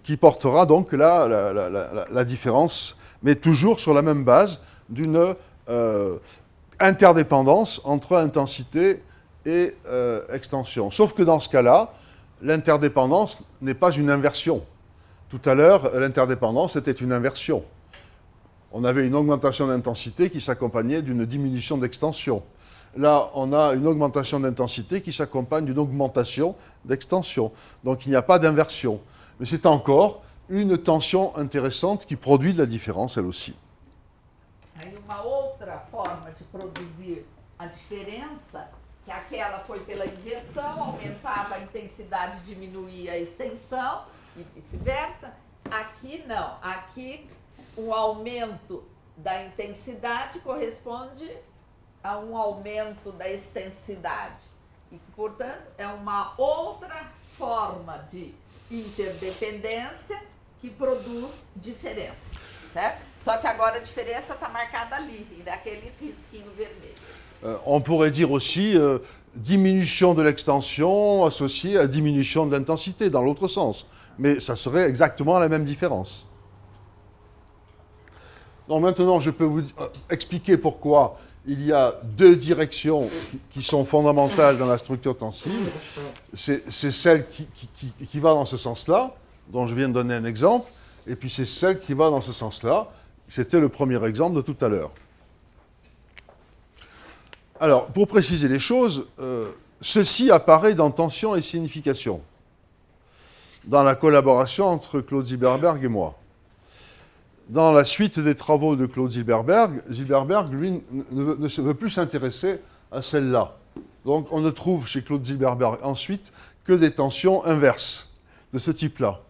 qui portera donc la différence, mais toujours sur la même base d'une interdépendance entre intensité et extension. Sauf que dans ce cas-là, l'interdépendance n'est pas une inversion. Tout à l'heure, l'interdépendance était une inversion. On avait une augmentation d'intensité qui s'accompagnait d'une diminution d'extension. Là, on a une augmentation d'intensité qui s'accompagne d'une augmentation d'extension. Donc il n'y a pas d'inversion. Mais c'est encore une tension intéressante qui produit de la différence, elle aussi. Aí uma outra forma de produzir a diferença, que aquela foi pela inversão, aumentava a intensidade, diminuía a extensão e vice-versa. Aqui não, aqui o aumento da intensidade corresponde a um aumento da extensidade e que, portanto, é uma outra forma de interdependência que produz diferença, certo? Só que agora a diferença está marcada ali, naquele risquinho vermelho. On pourrait dire aussi diminution de l'extension associée à diminution de l'intensité, dans l'autre sens. Mais ça serait exactement la même différence. Donc maintenant, je peux vous expliquer pourquoi il y a deux directions qui sont fondamentales dans la structure tensive. C'est celle qui va dans ce sens-là, dont je viens de donner un exemple, et puis c'est celle qui va dans ce sens-là. C'était le premier exemple de tout à l'heure. Alors, pour préciser les choses, ceci apparaît dans Tension et Signification, dans la collaboration entre Claude Zilberberg et moi. Dans la suite des travaux de Claude Zilberberg, lui, ne se veut plus s'intéresser à celle-là. Donc, on ne trouve chez Claude Zilberberg ensuite que des tensions inverses de ce type-là.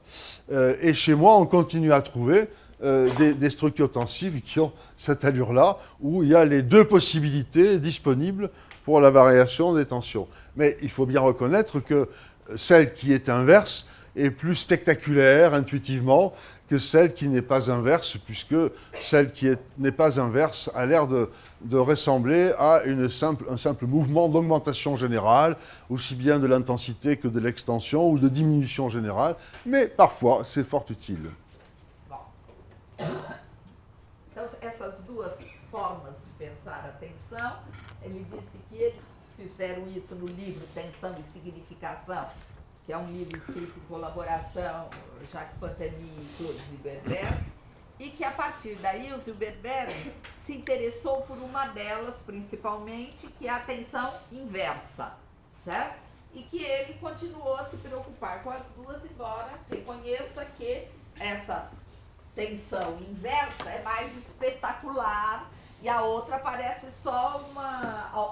Et chez moi, on continue à trouver des structures tensives qui ont cette allure-là, où il y a les deux possibilités disponibles pour la variation des tensions. Mais il faut bien reconnaître que celle qui est inverse est plus spectaculaire intuitivement que celle qui n'est pas inverse, puisque celle qui n'est pas inverse a l'air de ressembler à un simple mouvement d'augmentation générale, aussi bien de l'intensité que de l'extension ou de diminution générale, mais parfois c'est fort utile. Então, essas duas formas de pensar a tensão, ele disse que eles fizeram isso no livro Tensão e Significação, que é um livro escrito em colaboração Jacques Pantani e Claude Zilberberg, e que a partir daí o Zilberberg se interessou por uma delas, principalmente, que é a tensão inversa, certo? E que ele continuou a se preocupar com as duas, embora reconheça que essa tensão inversa é mais espetacular e a outra parece só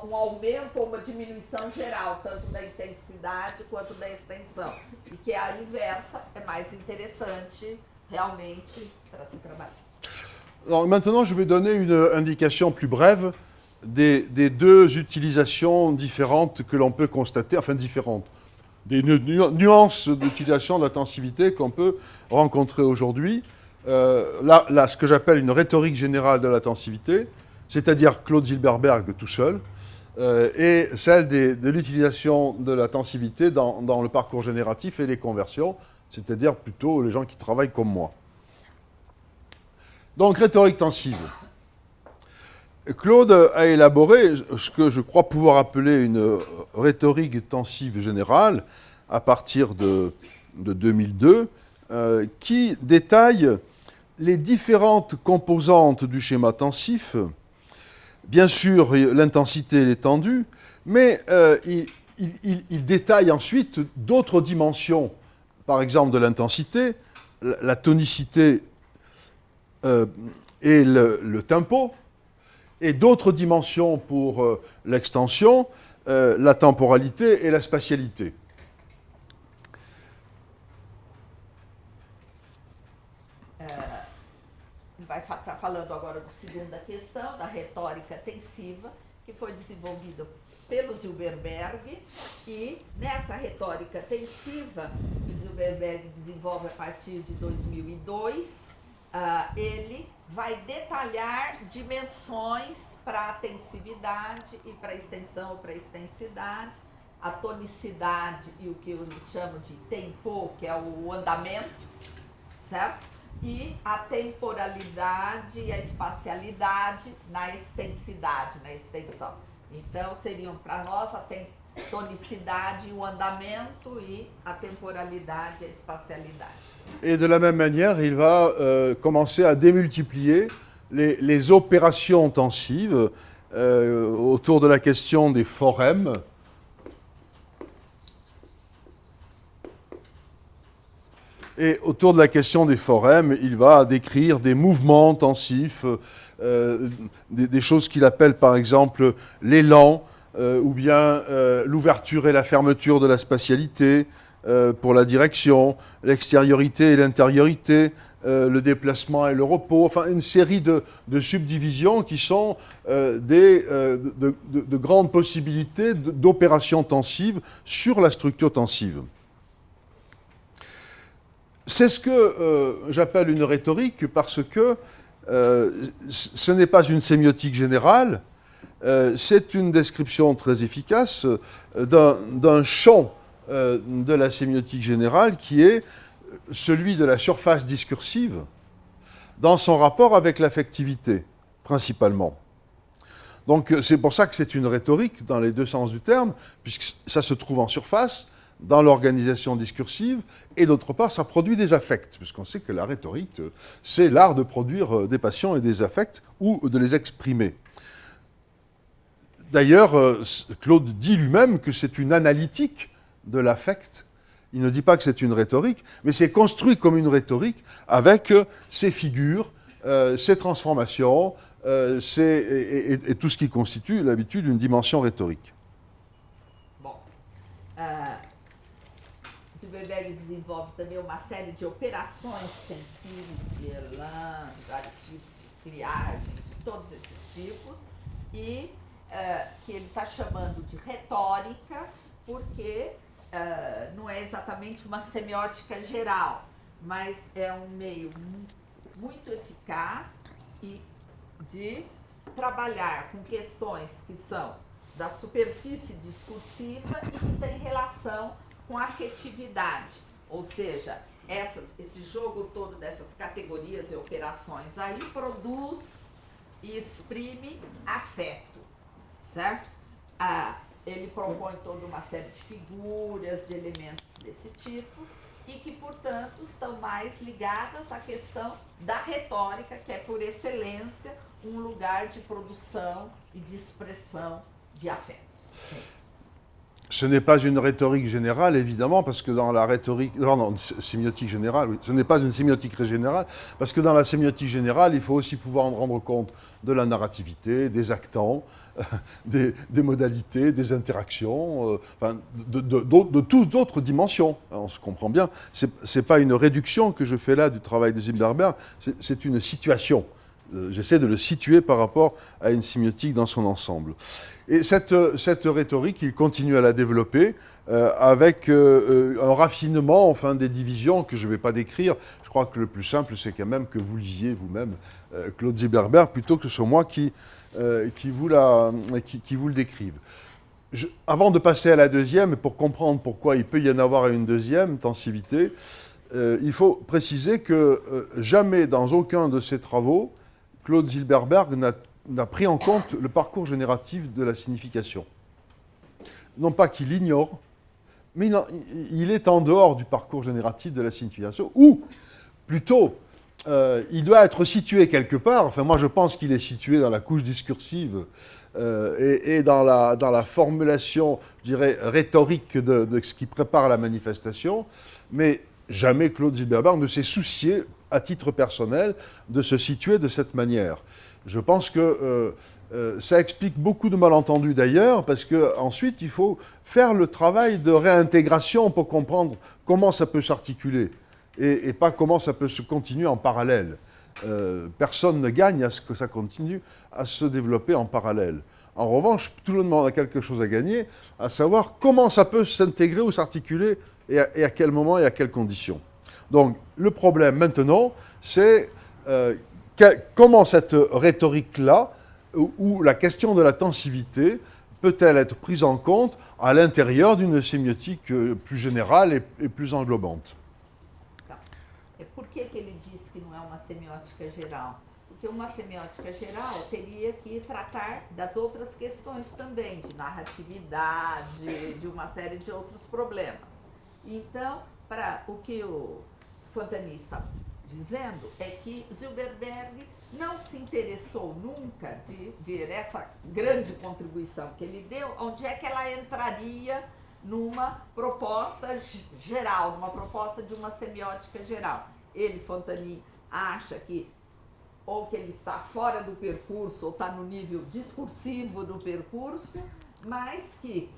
um aumento ou uma diminuição geral, tanto da intensidade quanto da extensão. E que a inversa é mais interessante realmente para se trabalhar. Alors maintenant, je vais donner une indication plus brève des deux utilisations différentes que l'on peut constater, enfin différentes, des nuances d'utilisation de la tensivité qu'on peut rencontrer aujourd'hui. Là, ce que j'appelle une rhétorique générale de la tensivité, c'est-à-dire Claude Zilberberg tout seul, et celle de l'utilisation de la tensivité dans le parcours génératif et les conversions, c'est-à-dire plutôt les gens qui travaillent comme moi. Donc, rhétorique tensive. Claude a élaboré ce que je crois pouvoir appeler une rhétorique tensive générale à partir de 2002, qui détaille les différentes composantes du schéma tensif, bien sûr l'intensité et l'étendue, mais il détaille ensuite d'autres dimensions, par exemple de l'intensité, la tonicité et le tempo, et d'autres dimensions pour l'extension, la temporalité et la spatialité. Vai estar falando agora da segunda questão, da retórica tensiva, que foi desenvolvida pelo Zilberberg, e nessa retórica tensiva, que o Zilberberg desenvolve a partir de 2002, ele vai detalhar dimensões para a tensividade e para a extensão ou para a extensidade, a tonicidade e o que eles chamam de tempo, que é o andamento, certo? E a temporalidade e a espacialidade na extensidade, na extensão. Então, seriam para nós a tonicidade, o andamento et la temporalité et la spatialité. Et de la même manière, il va commencer à démultiplier les opérations tensives autour de la question des forèmes. Et autour de la question des forèmes, il va décrire des mouvements tensifs, des choses qu'il appelle par exemple l'élan, ou bien l'ouverture et la fermeture de la spatialité pour la direction, l'extériorité et l'intériorité, le déplacement et le repos, enfin une série de subdivisions qui sont de grandes possibilités d'opérations tensives sur la structure tensive. C'est ce que j'appelle une rhétorique parce que ce n'est pas une sémiotique générale, c'est une description très efficace d'un champ de la sémiotique générale qui est celui de la surface discursive dans son rapport avec l'affectivité, principalement. Donc c'est pour ça que c'est une rhétorique dans les deux sens du terme, puisque ça se trouve en surface, dans l'organisation discursive, et d'autre part, ça produit des affects, puisqu'on sait que la rhétorique, c'est l'art de produire des passions et des affects, ou de les exprimer. D'ailleurs, Claude dit lui-même que c'est une analytique de l'affect. Il ne dit pas que c'est une rhétorique, mais c'est construit comme une rhétorique avec ses figures, ses transformations, et tout ce qui constitue l'habitude d'une dimension rhétorique. Bon. Zilberberg desenvolve também uma série de operações sensíveis de Elan, vários tipos de triagem, de todos esses tipos, e que ele está chamando de retórica, porque não é exatamente uma semiótica geral, mas é um meio muito eficaz e de trabalhar com questões que são da superfície discursiva e que tem relação com a afetividade, ou seja, esse jogo todo dessas categorias e operações aí produz e exprime afeto, certo? Ele propõe toda uma série de figuras, de elementos desse tipo, e que, portanto, estão mais ligadas à questão da retórica, que é, por excelência, um lugar de produção e de expressão de afetos. Ce n'est pas une rhétorique générale, évidemment, parce que dans la rhétorique... Non, sémiotique générale, oui. Ce n'est pas une sémiotique générale, parce que dans la sémiotique générale, il faut aussi pouvoir en rendre compte de la narrativité, des actants, des modalités, des interactions, enfin, de toutes d'autres dimensions. On se comprend bien. Ce n'est pas une réduction que je fais là du travail de Zilberberg, c'est une situation. J'essaie de le situer par rapport à une sémiotique dans son ensemble. Et cette rhétorique, il continue à la développer avec un raffinement, enfin des divisions que je ne vais pas décrire. Je crois que le plus simple, c'est quand même que vous lisiez vous-même Claude Zilberberg plutôt que ce soit moi qui vous le décrive. Avant de passer à la deuxième, et pour comprendre pourquoi il peut y en avoir une deuxième, tensivité, il faut préciser que jamais dans aucun de ses travaux, Claude Zilberberg n'a pris en compte le parcours génératif de la signification. Non pas qu'il l'ignore, mais il est en dehors du parcours génératif de la signification, ou plutôt, il doit être situé quelque part, enfin moi je pense qu'il est situé dans la couche discursive et dans la formulation, je dirais, rhétorique de ce qui prépare la manifestation, mais jamais Claude Zilberberg ne s'est soucié, à titre personnel, de se situer de cette manière. Je pense que ça explique beaucoup de malentendus d'ailleurs, parce qu'ensuite il faut faire le travail de réintégration pour comprendre comment ça peut s'articuler et pas comment ça peut se continuer en parallèle. Personne ne gagne à ce que ça continue à se développer en parallèle. En revanche, tout le monde a quelque chose à gagner, à savoir comment ça peut s'intégrer ou s'articuler et à quel moment et à quelles conditions. Donc le problème maintenant, c'est comment cette rhétorique-là, ou la question de la tensivité, peut-elle être prise en compte à l'intérieur d'une sémiotique plus générale et plus englobante. E por que ele diz que não é uma semiótica geral? Porque uma semiótica geral teria que tratar das outras questões também, de narratividade, de uma série de outros problemas. Então, o que o Fontani está dizendo é que Zilberberg não se interessou nunca de ver essa grande contribuição que ele deu, onde é que ela entraria numa proposta geral, numa proposta de uma semiótica geral. Ele, Fontani, acha que ou que ele está fora do percurso ou está no nível discursivo do percurso, mas que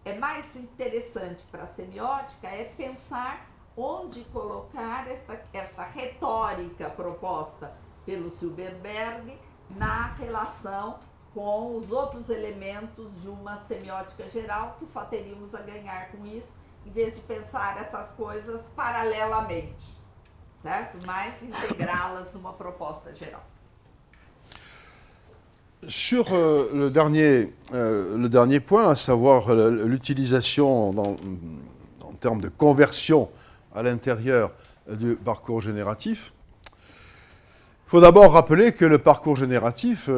é mais interessante para a semiótica é pensar onde colocar esta retórica proposta pelo Zilberberg na relação com os outros elementos de uma semiótica geral, que só teríamos a ganhar com isso, em vez de pensar essas coisas paralelamente, certo? Mas integrá-las numa proposta geral. Sur le dernier point, à savoir l'utilisation en termes de conversion à l'intérieur du parcours génératif, il faut d'abord rappeler que le parcours génératif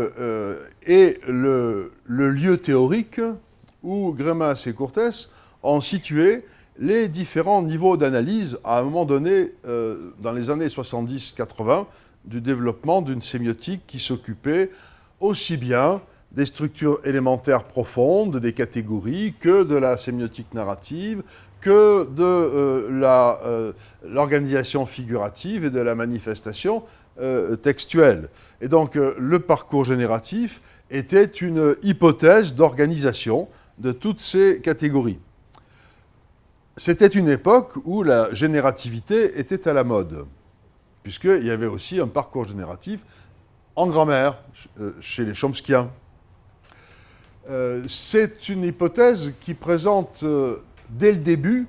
est le lieu théorique où Greimas et Courtès ont situé les différents niveaux d'analyse à un moment donné, dans les années 70-80, du développement d'une sémiotique qui s'occupait aussi bien des structures élémentaires profondes, des catégories, que de la sémiotique narrative, que de l'organisation figurative et de la manifestation textuelle. Et donc le parcours génératif était une hypothèse d'organisation de toutes ces catégories. C'était une époque où la générativité était à la mode, puisqu'il y avait aussi un parcours génératif en grammaire chez les Chomskiens. C'est une hypothèse qui présente dès le début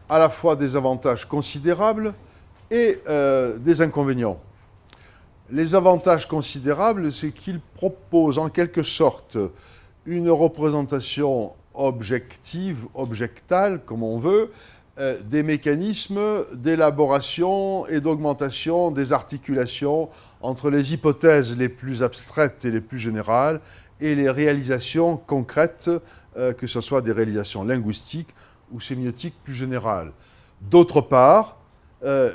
à la fois des avantages considérables et des inconvénients. Les avantages considérables, c'est qu'il propose en quelque sorte une représentation objective, objectale, comme on veut, des mécanismes d'élaboration et d'augmentation des articulations entre les hypothèses les plus abstraites et les plus générales et les réalisations concrètes, que ce soit des réalisations linguistiques ou sémiotiques plus générales. D'autre part,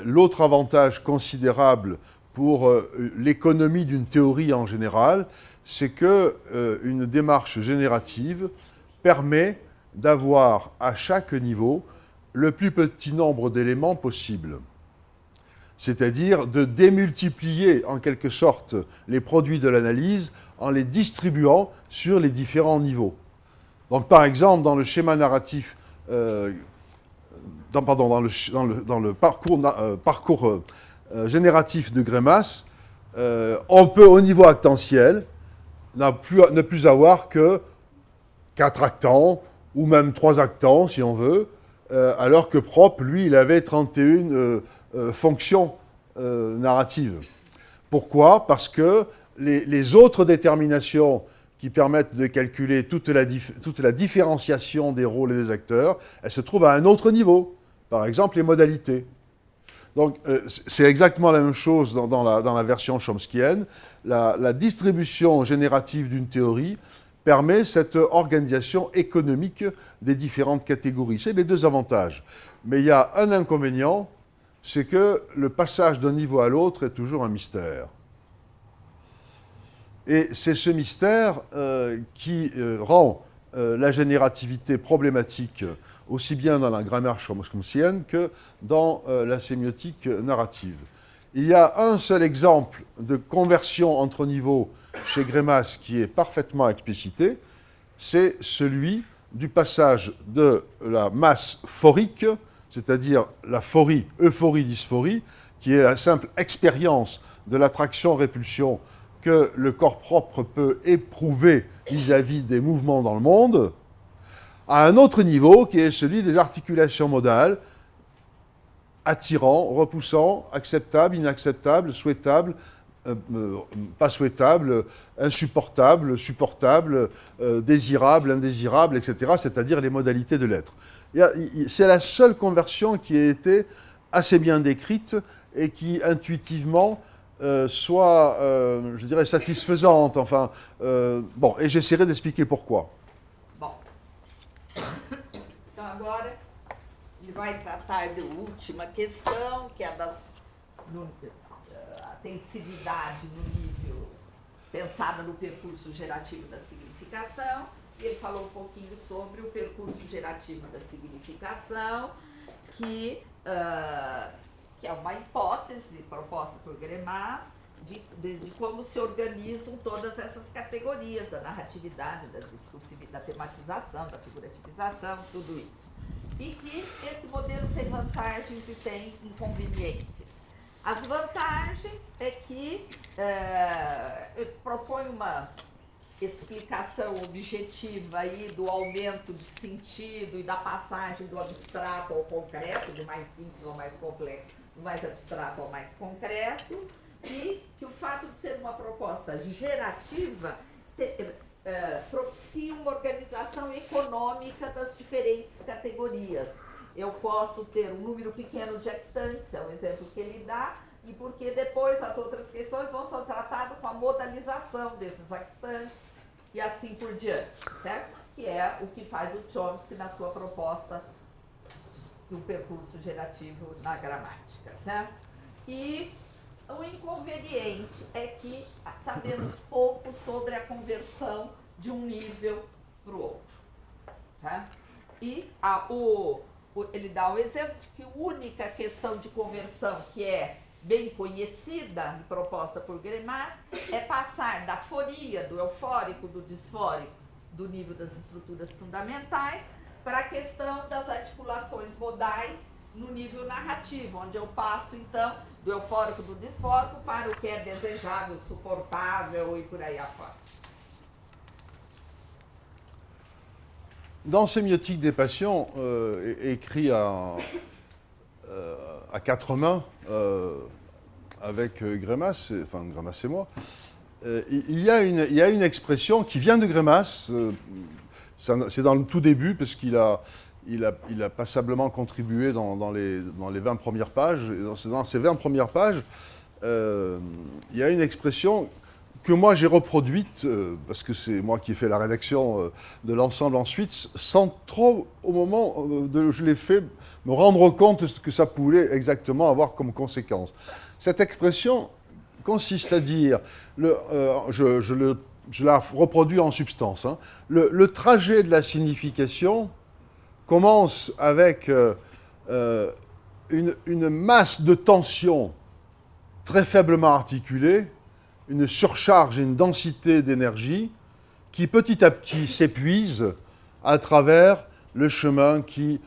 l'autre avantage considérable pour l'économie d'une théorie en général, c'est qu'une démarche générative permet d'avoir à chaque niveau le plus petit nombre d'éléments possible. C'est-à-dire de démultiplier en quelque sorte les produits de l'analyse en les distribuant sur les différents niveaux. Donc par exemple, dans le schéma narratif, dans le parcours génératif de Greimas, on peut au niveau actantiel ne plus avoir que 4 actants, ou même 3 actants si on veut, alors que Propp, lui, il avait 31 fonctions narratives. Pourquoi? Parce que les autres déterminations qui permettent de calculer toute la différenciation des rôles et des acteurs, elles se trouvent à un autre niveau. Par exemple, les modalités. Donc, c'est exactement la même chose dans la version chomskienne. La distribution générative d'une théorie permet cette organisation économique des différentes catégories. C'est les deux avantages. Mais il y a un inconvénient, c'est que le passage d'un niveau à l'autre est toujours un mystère. Et c'est ce mystère qui rend la générativité problématique aussi bien dans la grammaire chomskienne que dans la sémiotique narrative. Il y a un seul exemple de conversion entre niveaux chez Greimas qui est parfaitement explicité, c'est celui du passage de la masse phorique, c'est-à-dire la phorie, euphorie, dysphorie, qui est la simple expérience de l'attraction-répulsion que le corps propre peut éprouver vis-à-vis des mouvements dans le monde, à un autre niveau qui est celui des articulations modales, attirant, repoussant, acceptable, inacceptable, souhaitable, pas souhaitable, insupportable, supportable, désirable, indésirable, etc., c'est-à-dire les modalités de l'être. C'est la seule conversion qui a été assez bien décrite et qui intuitivement soit, je dirais, satisfaisante. Enfin, bon, et j'essaierai d'expliquer pourquoi. Bom, então agora ele vai tratar da última questão, que é a tensividade no nível pensada no percurso gerativo da significação, e ele falou um pouquinho sobre o percurso gerativo da significação, que é uma hipótese proposta por Greimas de como se organizam todas essas categorias da narratividade, da discursividade, da tematização, da figurativização, tudo isso. E que esse modelo tem vantagens e tem inconvenientes. As vantagens é que propõe uma explicação objetiva aí do aumento de sentido e da passagem do abstrato ao concreto, do mais simples ao mais complexo, do mais abstrato ao mais concreto, e que o fato de ser uma proposta gerativa propicia uma organização econômica das diferentes categorias. Eu posso ter um número pequeno de hactantes, é um exemplo que ele dá, e porque depois as outras questões vão ser tratadas com a modalização desses hactantes e assim por diante, certo? Que é o que faz o Chomsky na sua proposta do percurso gerativo na gramática, certo? E o inconveniente é que sabemos pouco sobre a conversão de um nível para o outro, certo? E ele dá o exemplo de que a única questão de conversão que é bem conhecida e proposta por Greimas é passar da foria, do eufórico, do disfórico, do nível das estruturas fundamentais, para a questão das articulações modais no nível narrativo, onde eu passo, então, do eufórico, do disfórico, para o que é desejável, suportável e por aí afora. Dans Sémiotique des passions, écrit à quatre mains, avec Greimas, enfin Greimas et moi, il y a une expression qui vient de Greimas, c'est dans le tout début, parce qu'il a passablement contribué dans les 20 premières pages, et dans ces 20 premières pages, il y a une expression que moi j'ai reproduite, parce que c'est moi qui ai fait la rédaction de l'ensemble ensuite, sans trop, au moment où je l'ai fait, me rendre compte de ce que ça pouvait exactement avoir comme conséquence. Cette expression consiste à dire, je la reproduis en substance, hein, le trajet de la signification commence avec une masse de tension très faiblement articulée, une surcharge et une densité d'énergie qui petit à petit s'épuise à travers le chemin qui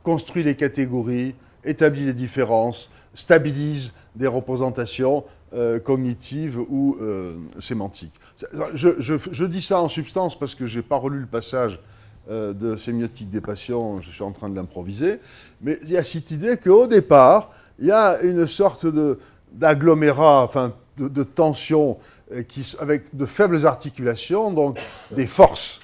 construit les catégories, établit les différences, stabilise des représentations cognitives ou sémantiques. Je dis ça en substance parce que je n'ai pas relu le passage de Sémiotique des passions, je suis en train de l'improviser, mais il y a cette idée qu'au départ, il y a une sorte d'agglomérat, enfin de tension avec de faibles articulations, donc des forces.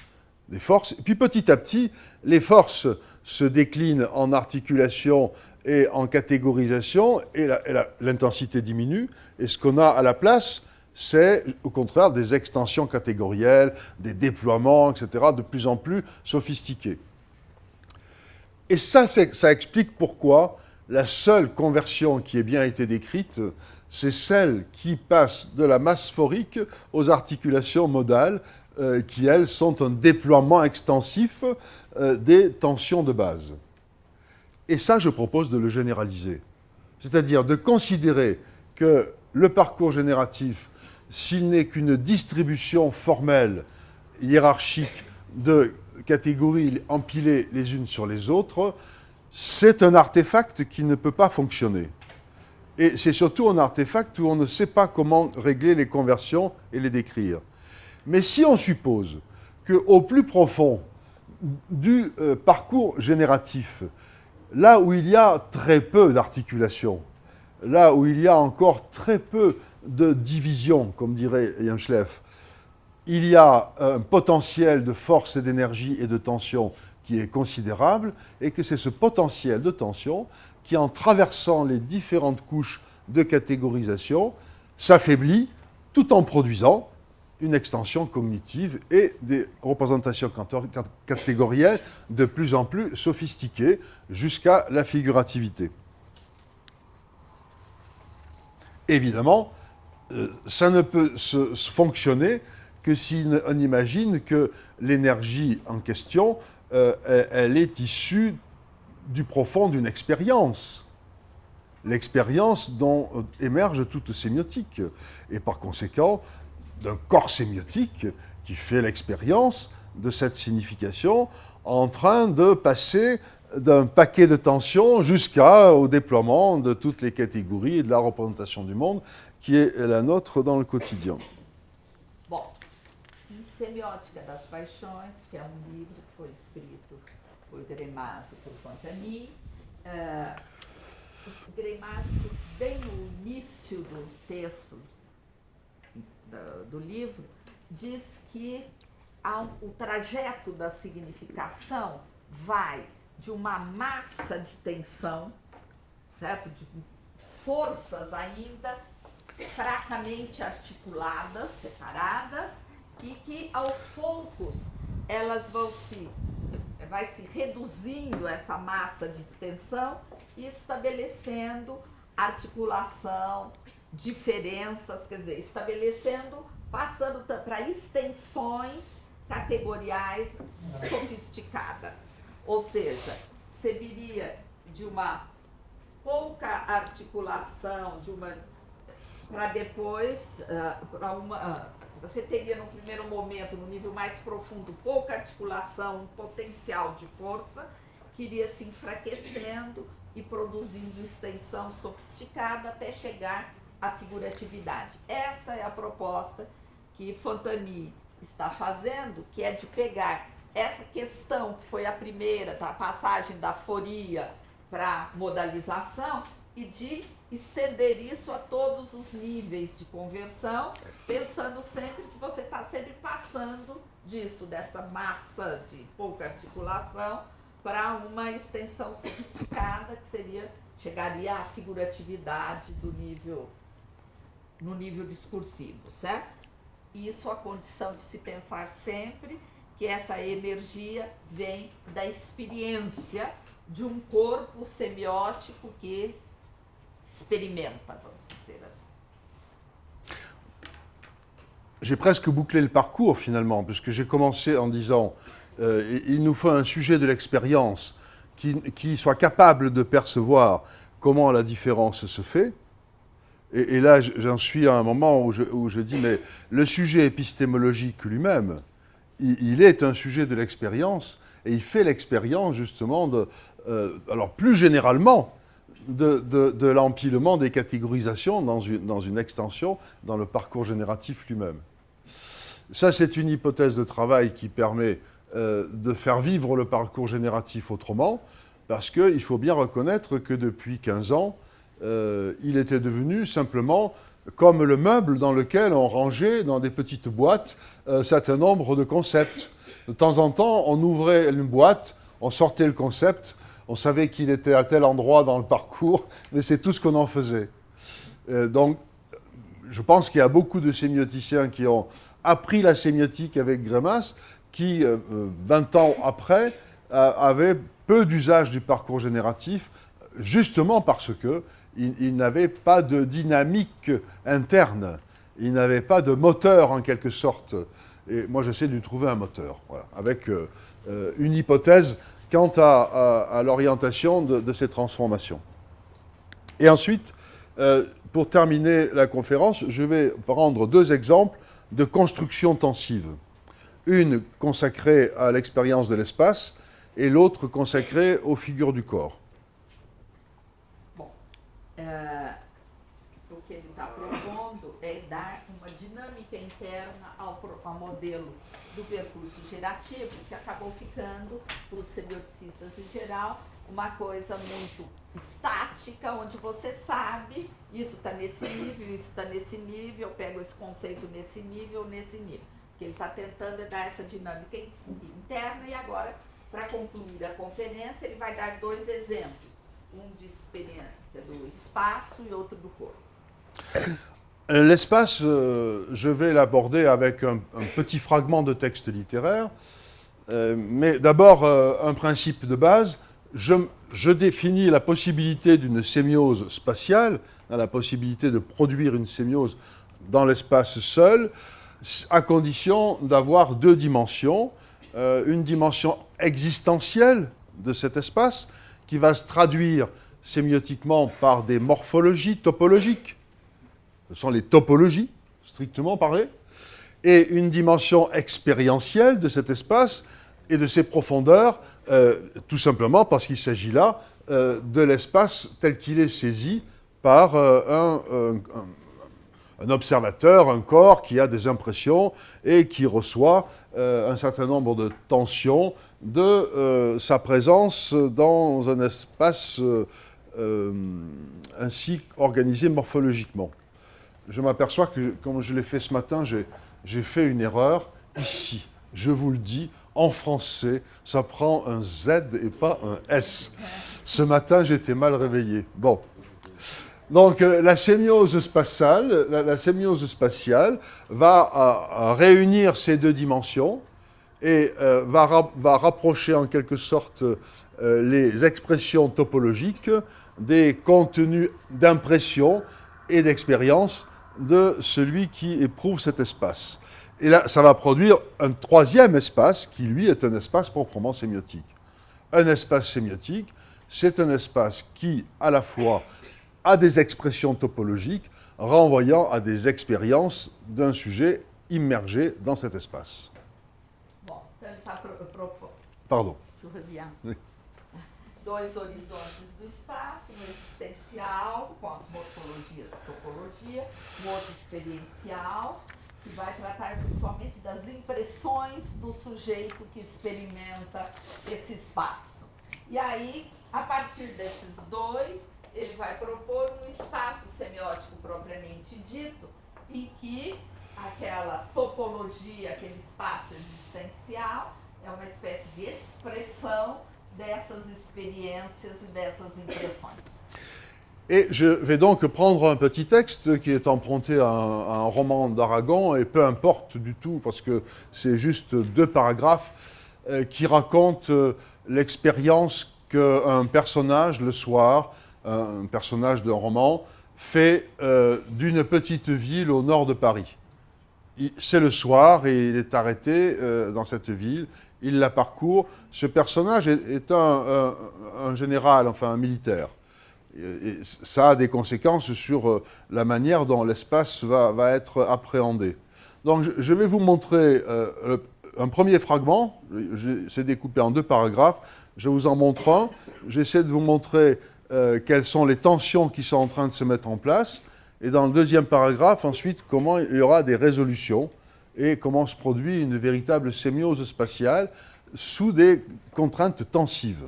Et puis petit à petit, les forces se déclinent en articulation et en catégorisation, et l'intensité diminue. Et ce qu'on a à la place, c'est au contraire des extensions catégorielles, des déploiements, etc., de plus en plus sophistiqués. Et ça explique pourquoi la seule conversion qui ait bien été décrite, c'est celle qui passe de la masse sphorique aux articulations modales, qui, elles, sont un déploiement extensif des tensions de base. Et ça, je propose de le généraliser. C'est-à-dire de considérer que le parcours génératif, s'il n'est qu'une distribution formelle, hiérarchique, de catégories empilées les unes sur les autres, c'est un artefact qui ne peut pas fonctionner. Et c'est surtout un artefact où on ne sait pas comment régler les conversions et les décrire. Mais si on suppose qu'au plus profond du parcours génératif, là où il y a très peu d'articulation, là où il y a encore très peu de division, comme dirait Jan Schleff, il y a un potentiel de force et d'énergie et de tension qui est considérable, et que c'est ce potentiel de tension qui, en traversant les différentes couches de catégorisation, s'affaiblit tout en produisant une extension cognitive et des représentations catégorielles de plus en plus sophistiquées jusqu'à la figurativité. Évidemment, ça ne peut fonctionner que si on imagine que l'énergie en question, elle est issue du profond d'une expérience. L'expérience dont émerge toute sémiotique. Et par conséquent, d'un corps sémiotique qui fait l'expérience de cette signification en train de passer d'un paquet de tensions jusqu'au déploiement de toutes les catégories et de la représentation du monde qui est la nôtre dans le quotidien. Bom, em Semiótica das Paixões, que é livro que foi escrito por Greimas e por Fontany, Greimas, bem no início do texto do livro, diz que o trajeto da significação vai de uma massa de tensão, certo? De forças ainda fracamente articuladas, separadas, e que aos poucos elas vai se reduzindo essa massa de tensão e estabelecendo articulação, diferenças, quer dizer, passando para extensões categoriais sofisticadas. Ou seja, serviria de uma pouca articulação, para depois, você teria no primeiro momento, no nível mais profundo, pouca articulação, um potencial de força, que iria se enfraquecendo e produzindo extensão sofisticada até chegar à figuratividade. Essa é a proposta que Fontany está fazendo, que é de pegar essa questão, que foi a primeira, da passagem da aforia para a modalização, e de estender isso a todos os níveis de conversão, pensando sempre que você está sempre passando disso, dessa massa de pouca articulação, para uma extensão sofisticada, que chegaria à figuratividade no nível discursivo, certo? Isso a condição de se pensar sempre que essa energia vem da experiência de um corpo semiótico que experimenta, vamos dizer assim. J'ai presque bouclé le parcours finalement, puisque j'ai commencé en disant il nous faut un sujet de l'expérience qui soit capable de percevoir comment la différence se fait. Et là, j'en suis à un moment où je dis, mais le sujet épistémologique lui-même, il est un sujet de l'expérience, et il fait l'expérience justement alors plus généralement, de l'empilement des catégorisations dans une extension, dans le parcours génératif lui-même. Ça, c'est une hypothèse de travail qui permet de faire vivre le parcours génératif autrement, parce qu'il faut bien reconnaître que depuis 15 ans, il était devenu simplement comme le meuble dans lequel on rangeait dans des petites boîtes un certain nombre de concepts. De temps en temps, on ouvrait une boîte, on sortait le concept, on savait qu'il était à tel endroit dans le parcours, mais c'est tout ce qu'on en faisait. Donc, je pense qu'il y a beaucoup de sémioticiens qui ont appris la sémiotique avec Grémas, qui, 20 ans après, avaient peu d'usage du parcours génératif, justement parce qu'ils n'avaient pas de dynamique interne, ils n'avaient pas de moteur en quelque sorte. Et moi, j'essaie de lui trouver un moteur, voilà, avec une hypothèse quant à l'orientation de ces transformations. Et ensuite, pour terminer la conférence, je vais prendre 2 exemples de construction tensive. Une consacrée à l'expérience de l'espace et l'autre consacrée aux figures du corps. Bom, o que ele está propondo é dar uma dinâmica interna ao modelo do percurso gerativo, que acabou ficando, para os semioticistas em geral, uma coisa muito estática, onde você sabe, isso está nesse nível, isso está nesse nível, eu pego esse conceito nesse nível. O que ele está tentando é dar essa dinâmica interna e agora, para concluir a conferência, ele vai dar 2 exemplos, um de experiência do espaço e outro do corpo. L'espace, je vais l'aborder avec un petit fragment de texte littéraire, mais d'abord un principe de base. Je définis la possibilité d'une sémiose spatiale, la possibilité de produire une sémiose dans l'espace seul, à condition d'avoir 2 dimensions. Une dimension existentielle de cet espace, qui va se traduire sémiotiquement par des morphologies topologiques. Ce sont les topologies, strictement parlé. Et une dimension expérientielle de cet espace et de ses profondeurs, tout simplement parce qu'il s'agit là de l'espace tel qu'il est saisi par un observateur, un corps qui a des impressions et qui reçoit un certain nombre de tensions de sa présence dans un espace ainsi organisé morphologiquement. Je m'aperçois que, comme je l'ai fait ce matin, j'ai fait une erreur ici. Je vous le dis, en français, ça prend un Z et pas un S. Ce matin, j'étais mal réveillé. Bon. Donc, la sémiose spatiale, la sémiose spatiale va réunir ces 2 dimensions et va rapprocher en quelque sorte les expressions topologiques des contenus d'impression et d'expérience de celui qui éprouve cet espace. Et là, ça va produire un 3e espace qui, lui, est un espace proprement sémiotique. Un espace sémiotique, c'est un espace qui, à la fois, a des expressions topologiques renvoyant à des expériences d'un sujet immergé dans cet espace. Bom, então ele está propondo. Pardon. Je reviens. Oui. 2 horizontes do espaço, um existencial, com as morfologias da topologia, um outro experiencial, que vai tratar principalmente das impressões do sujeito que experimenta esse espaço. E aí, a partir desses 2, ele vai propor um espaço semiótico propriamente dito, em que aquela topologia, aquele espaço existencial, é uma espécie de expressão dessas expériences et dessas impressions. Et je vais donc prendre un petit texte qui est emprunté à un roman d'Aragon, et peu importe du tout, parce que c'est juste 2 paragraphes qui racontent l'expérience qu'un personnage, le soir, un personnage d'un roman, fait d'une petite ville au nord de Paris. C'est le soir et il est arrêté dans cette ville. Il la parcourt. Ce personnage est un général, enfin un militaire. Et ça a des conséquences sur la manière dont l'espace va être appréhendé. Donc je vais vous montrer un premier fragment. C'est découpé en 2 paragraphes. Je vous en montre un. J'essaie de vous montrer quelles sont les tensions qui sont en train de se mettre en place. Et dans le 2e paragraphe, ensuite, comment il y aura des résolutions et comment se produit une véritable sémiose spatiale sous des contraintes tensives.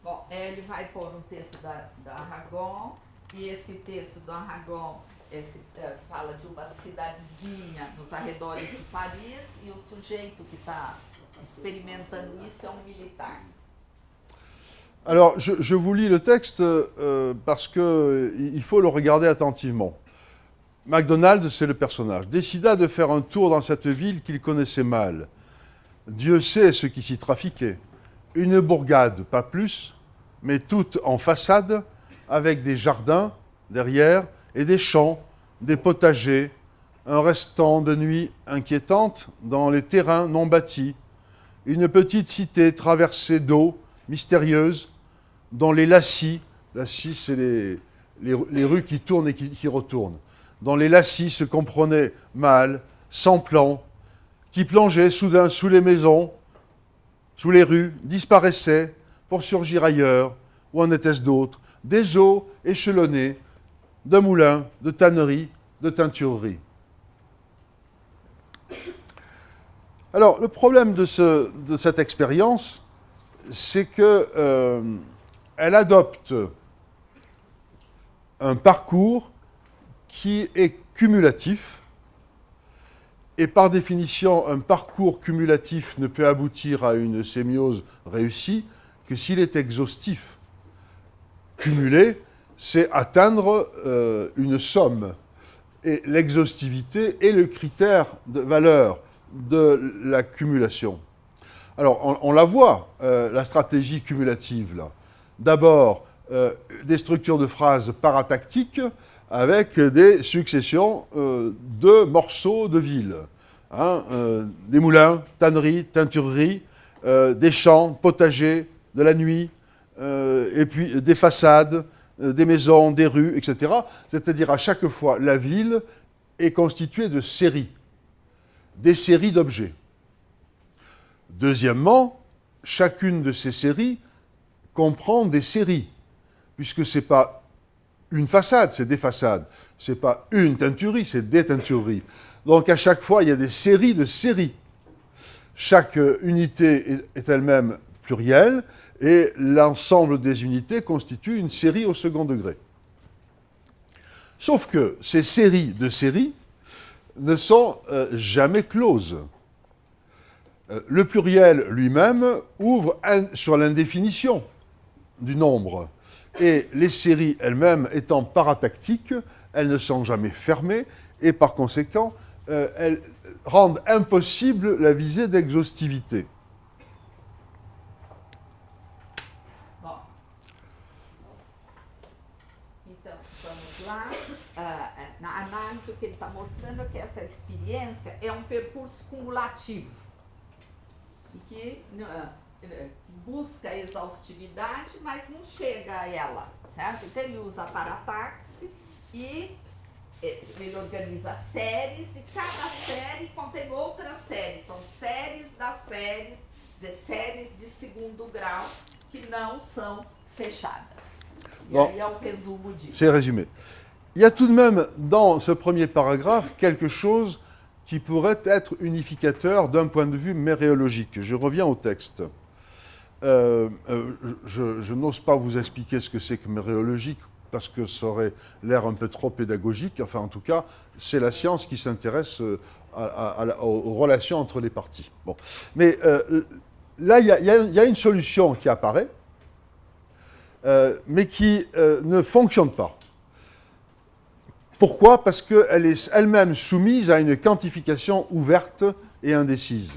Bom, ele vai pôr um texto da Aragon E esse texto do Aragon fala de uma cidadezinha nos arredores de Paris e o sujeito que está experimentando isso é um militar. Alors, je vous lis le texte parce qu'il faut le regarder attentivement. MacDonald, c'est le personnage, décida de faire un tour dans cette ville qu'il connaissait mal. Dieu sait ce qui s'y trafiquait. Une bourgade, pas plus, mais toute en façade, avec des jardins derrière et des champs, des potagers, un restant de nuit inquiétante dans les terrains non bâtis, une petite cité traversée d'eau mystérieuse, dont les lacis c'est les rues qui tournent et qui retournent, dont les lacis se comprenaient mal, sans plan, qui plongeaient soudain sous les maisons, sous les rues, disparaissaient pour surgir ailleurs. Où en était-ce d'autres? Des eaux échelonnées, de moulins, de tanneries, de teintureries. Alors, le problème de cette expérience, c'est que elle adopte un parcours qui est cumulatif, et par définition, un parcours cumulatif ne peut aboutir à une sémiose réussie que s'il est exhaustif. Cumuler, c'est atteindre une somme, et l'exhaustivité est le critère de valeur de l'accumulation. Alors, on la voit, la stratégie cumulative, là. D'abord, des structures de phrases paratactiques avec des successions de morceaux de ville. Hein, des moulins, tanneries, teintureries, des champs, potagers, de la nuit, et puis des façades, des maisons, des rues, etc. C'est-à-dire, à chaque fois, la ville est constituée de séries, des séries d'objets. Deuxièmement, chacune de ces séries comprend des séries, puisque ce n'est pas une façade, c'est des façades. Ce n'est pas une teinturerie, c'est des teintureries. Donc à chaque fois, il y a des séries de séries. Chaque unité est elle-même plurielle, et l'ensemble des unités constitue une série au second degré. Sauf que ces séries de séries ne sont jamais closes. Le pluriel lui-même ouvre sur l'indéfinition du nombre. Et les séries elles-mêmes étant paratactiques, elles ne sont jamais fermées et par conséquent, elles rendent impossible la visée d'exhaustivité. Bom, então vamos lá. Na análise, o que ele está mostrando é que essa experiência é um percurso cumulativo e que busca a exaustividade, mas não chega a ela, certo? Então ele usa a parataxe e ele organiza séries e cada série contém outras séries, são séries das séries, quer dizer, séries de segundo grau que não são fechadas. E Bon, aí é o resumo disso. c'est résumé. Il y a tout de même dans ce premier paragraphe quelque chose qui pourrait être unificateur d'un point de vue méréologique. Je reviens au texte. Je n'ose pas vous expliquer ce que c'est que méréologique parce que ça aurait l'air un peu trop pédagogique. Enfin, en tout cas, c'est la science qui s'intéresse aux relations entre les parties. Bon. Mais là, il y a une solution qui apparaît, mais qui ne fonctionne pas. Pourquoi? Parce qu'elle est elle-même soumise à une quantification ouverte et indécise.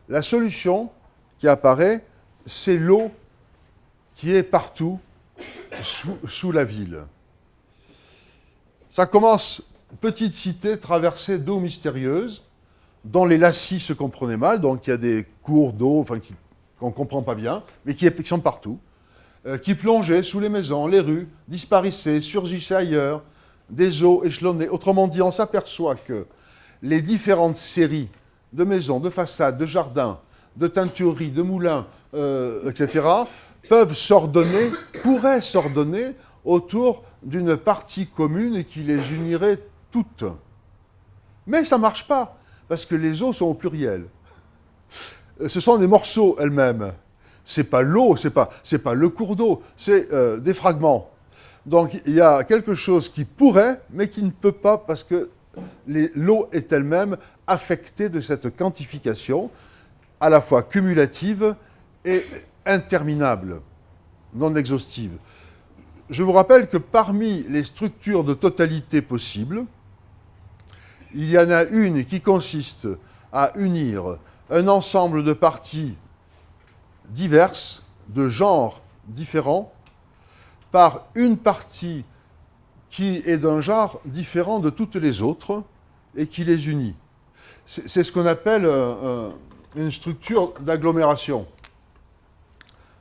La solution qui apparaît, c'est l'eau qui est partout sous la ville. Ça commence, petite cité traversée d'eau mystérieuse, dont les lacis se comprenaient mal, donc il y a des cours d'eau enfin, qu'on ne comprend pas bien, mais qui sont partout, qui plongeaient sous les maisons, les rues, disparaissaient, surgissaient ailleurs, des eaux échelonnées. Autrement dit, on s'aperçoit que les différentes séries de maisons, de façades, de jardins, de teintureries, de moulins, etc., pourraient s'ordonner autour d'une partie commune qui les unirait toutes. Mais ça ne marche pas, parce que les eaux sont au pluriel. Ce sont des morceaux elles-mêmes. Ce n'est pas l'eau, ce n'est pas le cours d'eau, c'est des fragments. Donc il y a quelque chose qui pourrait, mais qui ne peut pas parce que l'eau est elle-même affectée de cette quantification, à la fois cumulative et interminable, non exhaustive. Je vous rappelle que parmi les structures de totalité possibles, il y en a une qui consiste à unir un ensemble de parties diverses, de genres différents, par une partie qui est d'un genre différent de toutes les autres et qui les unit. C'est ce qu'on appelle une structure d'agglomération.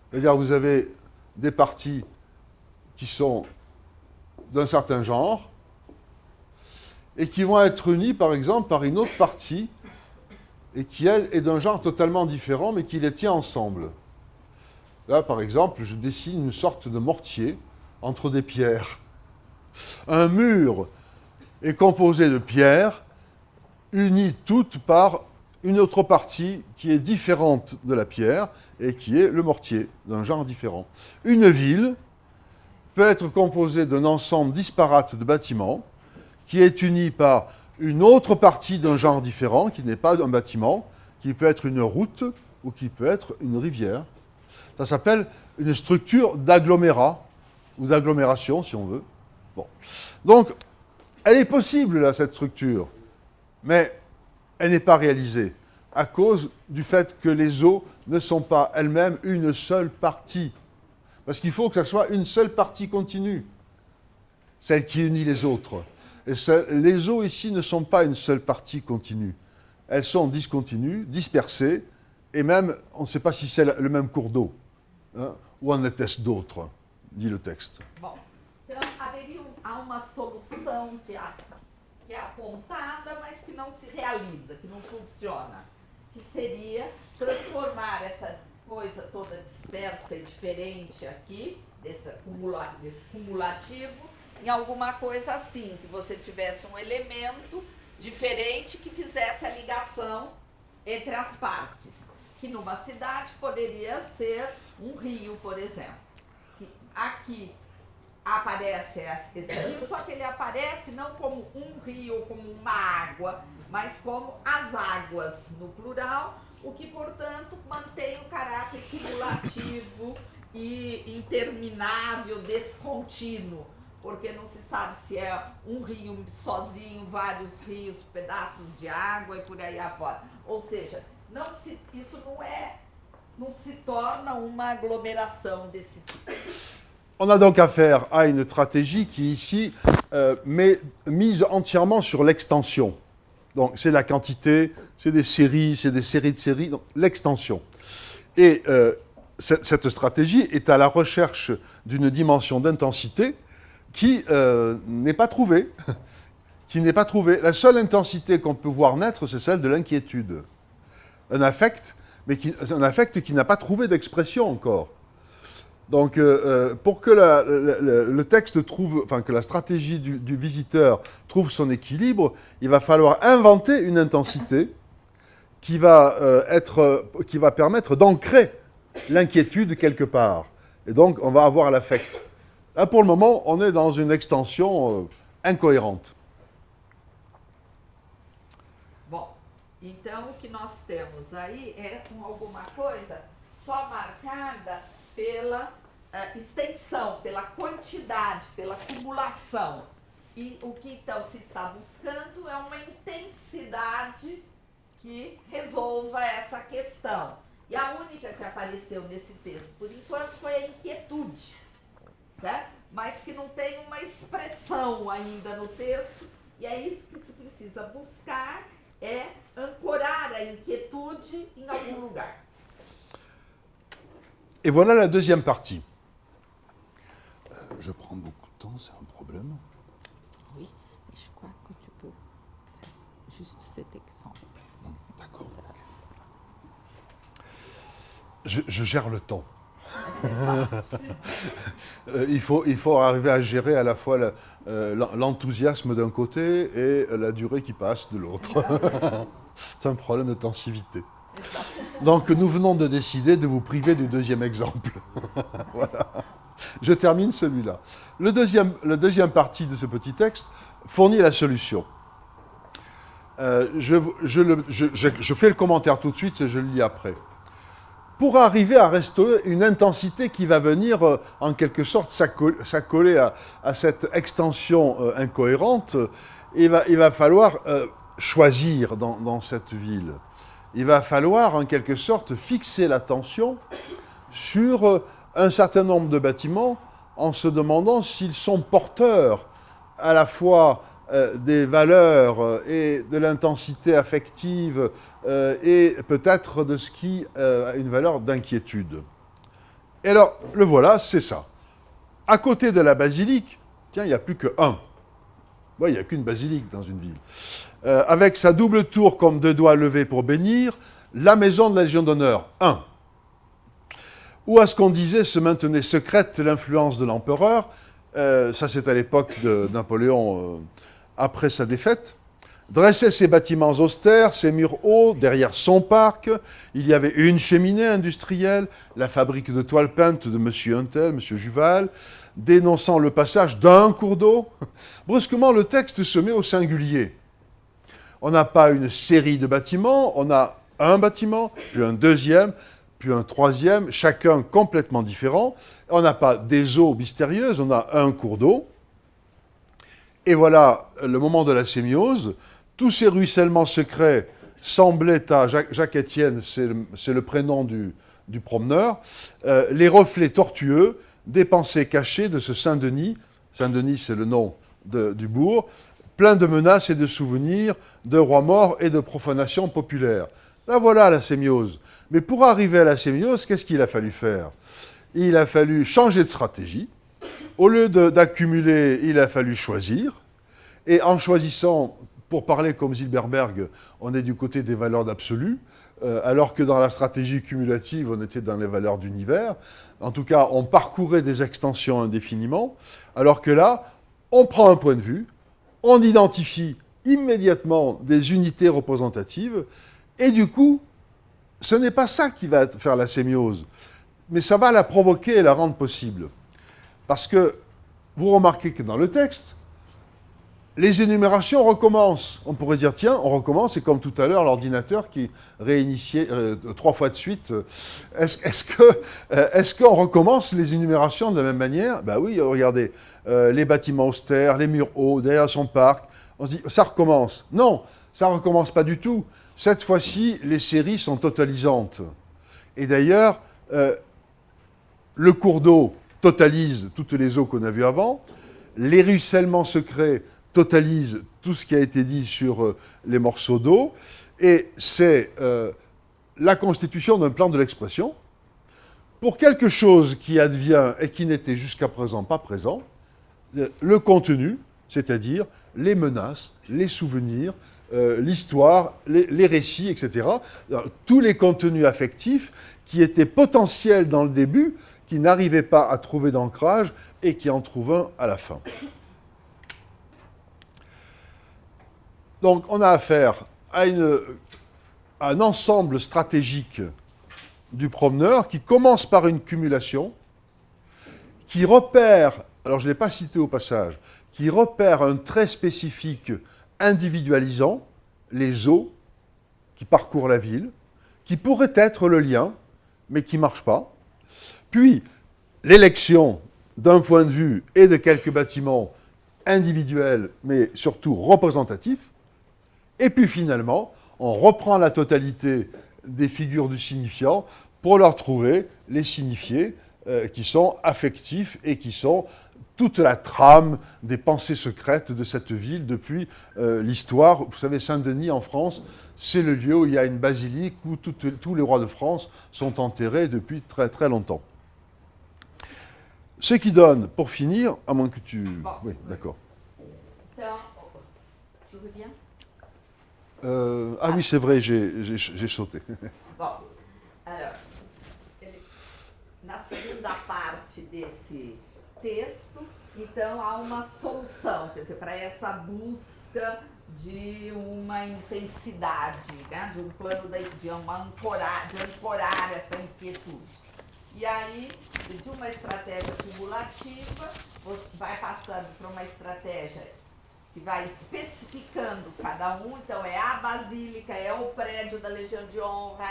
C'est-à-dire que vous avez des parties qui sont d'un certain genre et qui vont être unies, par exemple, par une autre partie et qui, elle, est d'un genre totalement différent, mais qui les tient ensemble. Là, par exemple, je dessine une sorte de mortier entre des pierres. Un mur est composé de pierres unies toutes par une autre partie qui est différente de la pierre et qui est le mortier, d'un genre différent. Une ville peut être composée d'un ensemble disparate de bâtiments qui est uni par une autre partie d'un genre différent, qui n'est pas un bâtiment, qui peut être une route ou qui peut être une rivière. Ça s'appelle une structure d'agglomérat, ou d'agglomération, si on veut. Bon. Donc, elle est possible, là, cette structure, mais elle n'est pas réalisée à cause du fait que les eaux ne sont pas elles-mêmes une seule partie. Parce qu'il faut que ce soit une seule partie continue, celle qui unit les autres. Et les eaux ici ne sont pas une seule partie continue. Elles sont discontinues, dispersées, et même, on ne sait pas si c'est le même cours d'eau, hein, ou en était-ce d'autres, dit le texte. Bom, então há uma solução que é apontada, mas que não se realiza, que não funciona, que seria transformar essa coisa toda dispersa e diferente aqui, desse cumulativo, em alguma coisa assim, que você tivesse um elemento diferente que fizesse a ligação entre as partes. Que numa cidade poderia ser um rio, por exemplo. Que aqui aparece esse rio, só que ele aparece não como um rio, como uma água, mas como as águas no plural, o que, portanto, mantém o caráter cumulativo e interminável, descontínuo, porque não se sabe se é um rio sozinho, vários rios, pedaços de água e por aí afora. Ou seja, isso não se torna uma aglomeração desse tipo. On a donc affaire à une stratégie qui, ici, mise entièrement sur l'extension. Donc, c'est la quantité, c'est des séries de séries, donc l'extension. Et cette stratégie est à la recherche d'une dimension d'intensité qui n'est pas trouvée. La seule intensité qu'on peut voir naître, c'est celle de l'inquiétude. Un affect, un affect qui n'a pas trouvé d'expression encore. Donc, pour que le texte trouve, enfin que la stratégie du visiteur trouve son équilibre, il va falloir inventer une intensité qui va permettre d'ancrer l'inquiétude quelque part. Et donc, on va avoir l'affect. Là, pour le moment, on est dans une extension incohérente. Bom, então o que nós temos aí é alguma coisa só marcada pela extensão, pela quantidade, pela acumulação. E o que então se está buscando é uma intensidade que resolva essa questão. E a única que apareceu nesse texto, por enquanto, foi a inquietude, certo? Mas que não tem uma expressão ainda no texto, e é isso que se precisa buscar, é ancorar a inquietude em algum lugar. Et voilà la deuxième partie. Je prends beaucoup de temps, c'est un problème. Oui, mais je crois que tu peux faire juste cet exemple. D'accord. Je gère le temps. Il faut arriver à gérer à la fois l'enthousiasme d'un côté et la durée qui passe de l'autre. C'est un problème de tensivité. Donc nous venons de décider de vous priver du deuxième exemple. Voilà. Je termine celui-là. La deuxième partie de ce petit texte fournit la solution. Je fais le commentaire tout de suite et je le lis après. Pour arriver à restaurer une intensité qui va venir, en quelque sorte, s'accoler à cette extension incohérente, il va falloir choisir dans cette ville. Il va falloir, en quelque sorte, fixer l'attention sur un certain nombre de bâtiments en se demandant s'ils sont porteurs à la fois des valeurs et de l'intensité affective et peut-être de ce qui a une valeur d'inquiétude. Et alors, le voilà, c'est ça. À côté de la basilique, tiens, il n'y a plus qu'un. Il n'y a qu'une basilique dans une ville. Avec sa double tour comme deux doigts levés pour bénir, la maison de la Légion d'honneur, un. Où à ce qu'on disait se maintenait secrète l'influence de l'empereur, ça c'est à l'époque de Napoléon après sa défaite, dressait ses bâtiments austères, ses murs hauts, derrière son parc, il y avait une cheminée industrielle, la fabrique de toiles peintes de M. Untel, M. Juval, dénonçant le passage d'un cours d'eau. Brusquement, le texte se met au singulier. On n'a pas une série de bâtiments, on a un bâtiment, puis un deuxième, puis un troisième, chacun complètement différent. On n'a pas des eaux mystérieuses, on a un cours d'eau. Et voilà le moment de la sémiose. Tous ces ruissellements secrets semblaient à Jacques Étienne, c'est le prénom du promeneur, les reflets tortueux des pensées cachées de ce Saint-Denis. Saint-Denis, c'est le nom du bourg, plein de menaces et de souvenirs, de rois morts et de profanations populaires. Là, voilà la sémiose. Mais pour arriver à la sémiose, qu'est-ce qu'il a fallu faire? Il a fallu changer de stratégie. Au lieu d'accumuler, il a fallu choisir. Et en choisissant, pour parler comme Zilberberg, on est du côté des valeurs d'absolu, alors que dans la stratégie cumulative, on était dans les valeurs d'univers. En tout cas, on parcourait des extensions indéfiniment, alors que là, on prend un point de vue, on identifie immédiatement des unités représentatives, et du coup, ce n'est pas ça qui va faire la sémiose, mais ça va la provoquer et la rendre possible. Parce que vous remarquez que dans le texte, les énumérations recommencent. On pourrait dire, tiens, on recommence, et comme tout à l'heure, l'ordinateur qui réinitiait 3 fois de suite. Est-ce qu'on recommence les énumérations de la même manière? Ben oui, regardez, les bâtiments austères, les murs hauts, derrière son parc. On se dit, ça recommence. Non, ça ne recommence pas du tout. Cette fois-ci, les séries sont totalisantes. Et d'ailleurs, le cours d'eau totalise toutes les eaux qu'on a vues avant. Les ruissellements secrets totalisent tout ce qui a été dit sur les morceaux d'eau. Et c'est la constitution d'un plan de l'expression pour quelque chose qui advient et qui n'était jusqu'à présent pas présent, le contenu, c'est-à-dire les menaces, les souvenirs, l'histoire, les récits, etc. Tous les contenus affectifs qui étaient potentiels dans le début, qui n'arrivaient pas à trouver d'ancrage et qui en trouvent un à la fin. Donc on a affaire à un ensemble stratégique du promeneur qui commence par une cumulation, qui repère, alors je ne l'ai pas cité au passage, qui repère un trait spécifique individualisant, les eaux qui parcourent la ville, qui pourrait être le lien, mais qui ne marche pas. Puis, l'élection d'un point de vue et de quelques bâtiments individuels, mais surtout représentatifs. Et puis finalement, on reprend la totalité des figures du signifiant pour leur trouver les signifiés qui sont affectifs et qui sont toute la trame des pensées secrètes de cette ville depuis l'histoire. Vous savez, Saint-Denis, en France, c'est le lieu où il y a une basilique où tous les rois de France sont enterrés depuis très très longtemps. Ce qui donne, pour finir, à moins que tu... Bon. Oui, d'accord. Tu reviens? Oui, c'est vrai, j'ai sauté. Bom, na segunda parte desse texto, então há uma solução, quer dizer, para essa busca de uma intensidade, né, de um plano de ancorar essa inquietude. E aí, de uma estratégia cumulativa, você vai passando para uma estratégia que vai especificando cada um. Então, é a basílica, é o prédio da Legião de Honra,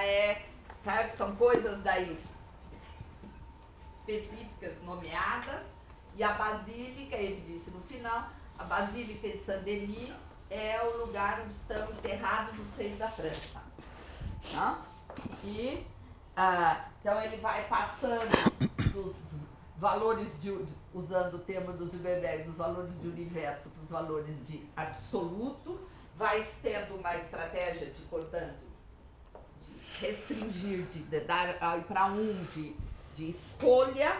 sabe? São coisas daí específicas, nomeadas. E a basílica, ele disse no final, a Basílica de Saint-Denis é o lugar onde estão enterrados os reis da França. Não? E, então, ele vai passando dos valores, usando o termo do Zuckerberg, dos valores de universo para os valores de absoluto, vai tendo uma estratégia de, portanto, de restringir, de dar para de escolha,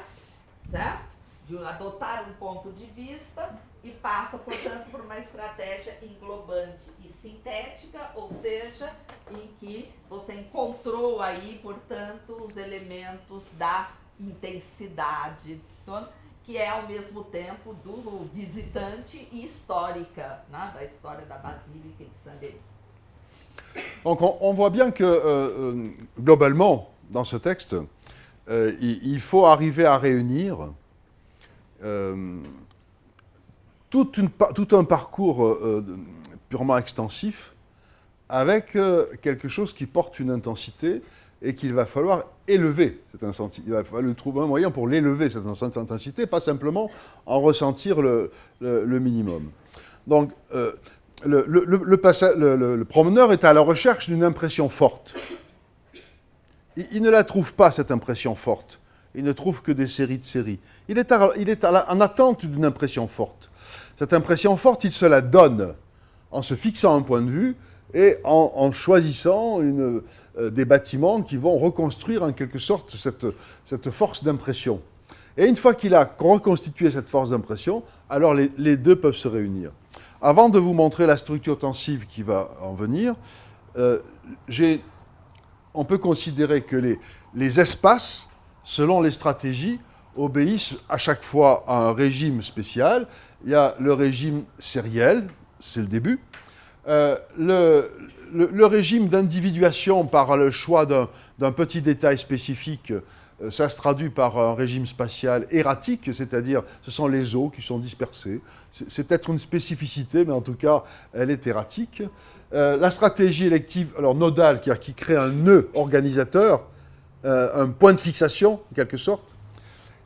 certo? De adotar um ponto de vista e passa, portanto, por uma estratégia englobante e sintética, ou seja, em que você encontrou aí, portanto, os elementos da intensidade, que é ao mesmo tempo do visitante e histórica, né, da história da Basílica de Saint-Denis. Donc on voit bien que globalement, dans ce texte, il faut arriver à réunir tout un parcours purement extensif avec quelque chose qui porte une intensité et qu'il va falloir élever cette intensité. Il va falloir trouver un moyen pour l'élever, cette intensité, pas simplement en ressentir le minimum. Donc, le promeneur est à la recherche d'une impression forte. Il ne la trouve pas, cette impression forte. Il ne trouve que des séries de séries. Il est en attente d'une impression forte. Cette impression forte, il se la donne en se fixant un point de vue et en choisissant des bâtiments qui vont reconstruire en quelque sorte cette force d'impression. Et une fois qu'il a reconstitué cette force d'impression, alors les deux peuvent se réunir. Avant de vous montrer la structure tensive qui va en venir, on peut considérer que les espaces, selon les stratégies, obéissent à chaque fois à un régime spécial. Il y a le régime sériel, c'est le début. Le régime d'individuation par le choix d'un petit détail spécifique, ça se traduit par un régime spatial erratique, c'est-à-dire ce sont les eaux qui sont dispersées. C'est peut-être une spécificité, mais en tout cas, elle est erratique. La stratégie élective, alors nodale, qui crée un nœud organisateur, un point de fixation, en quelque sorte.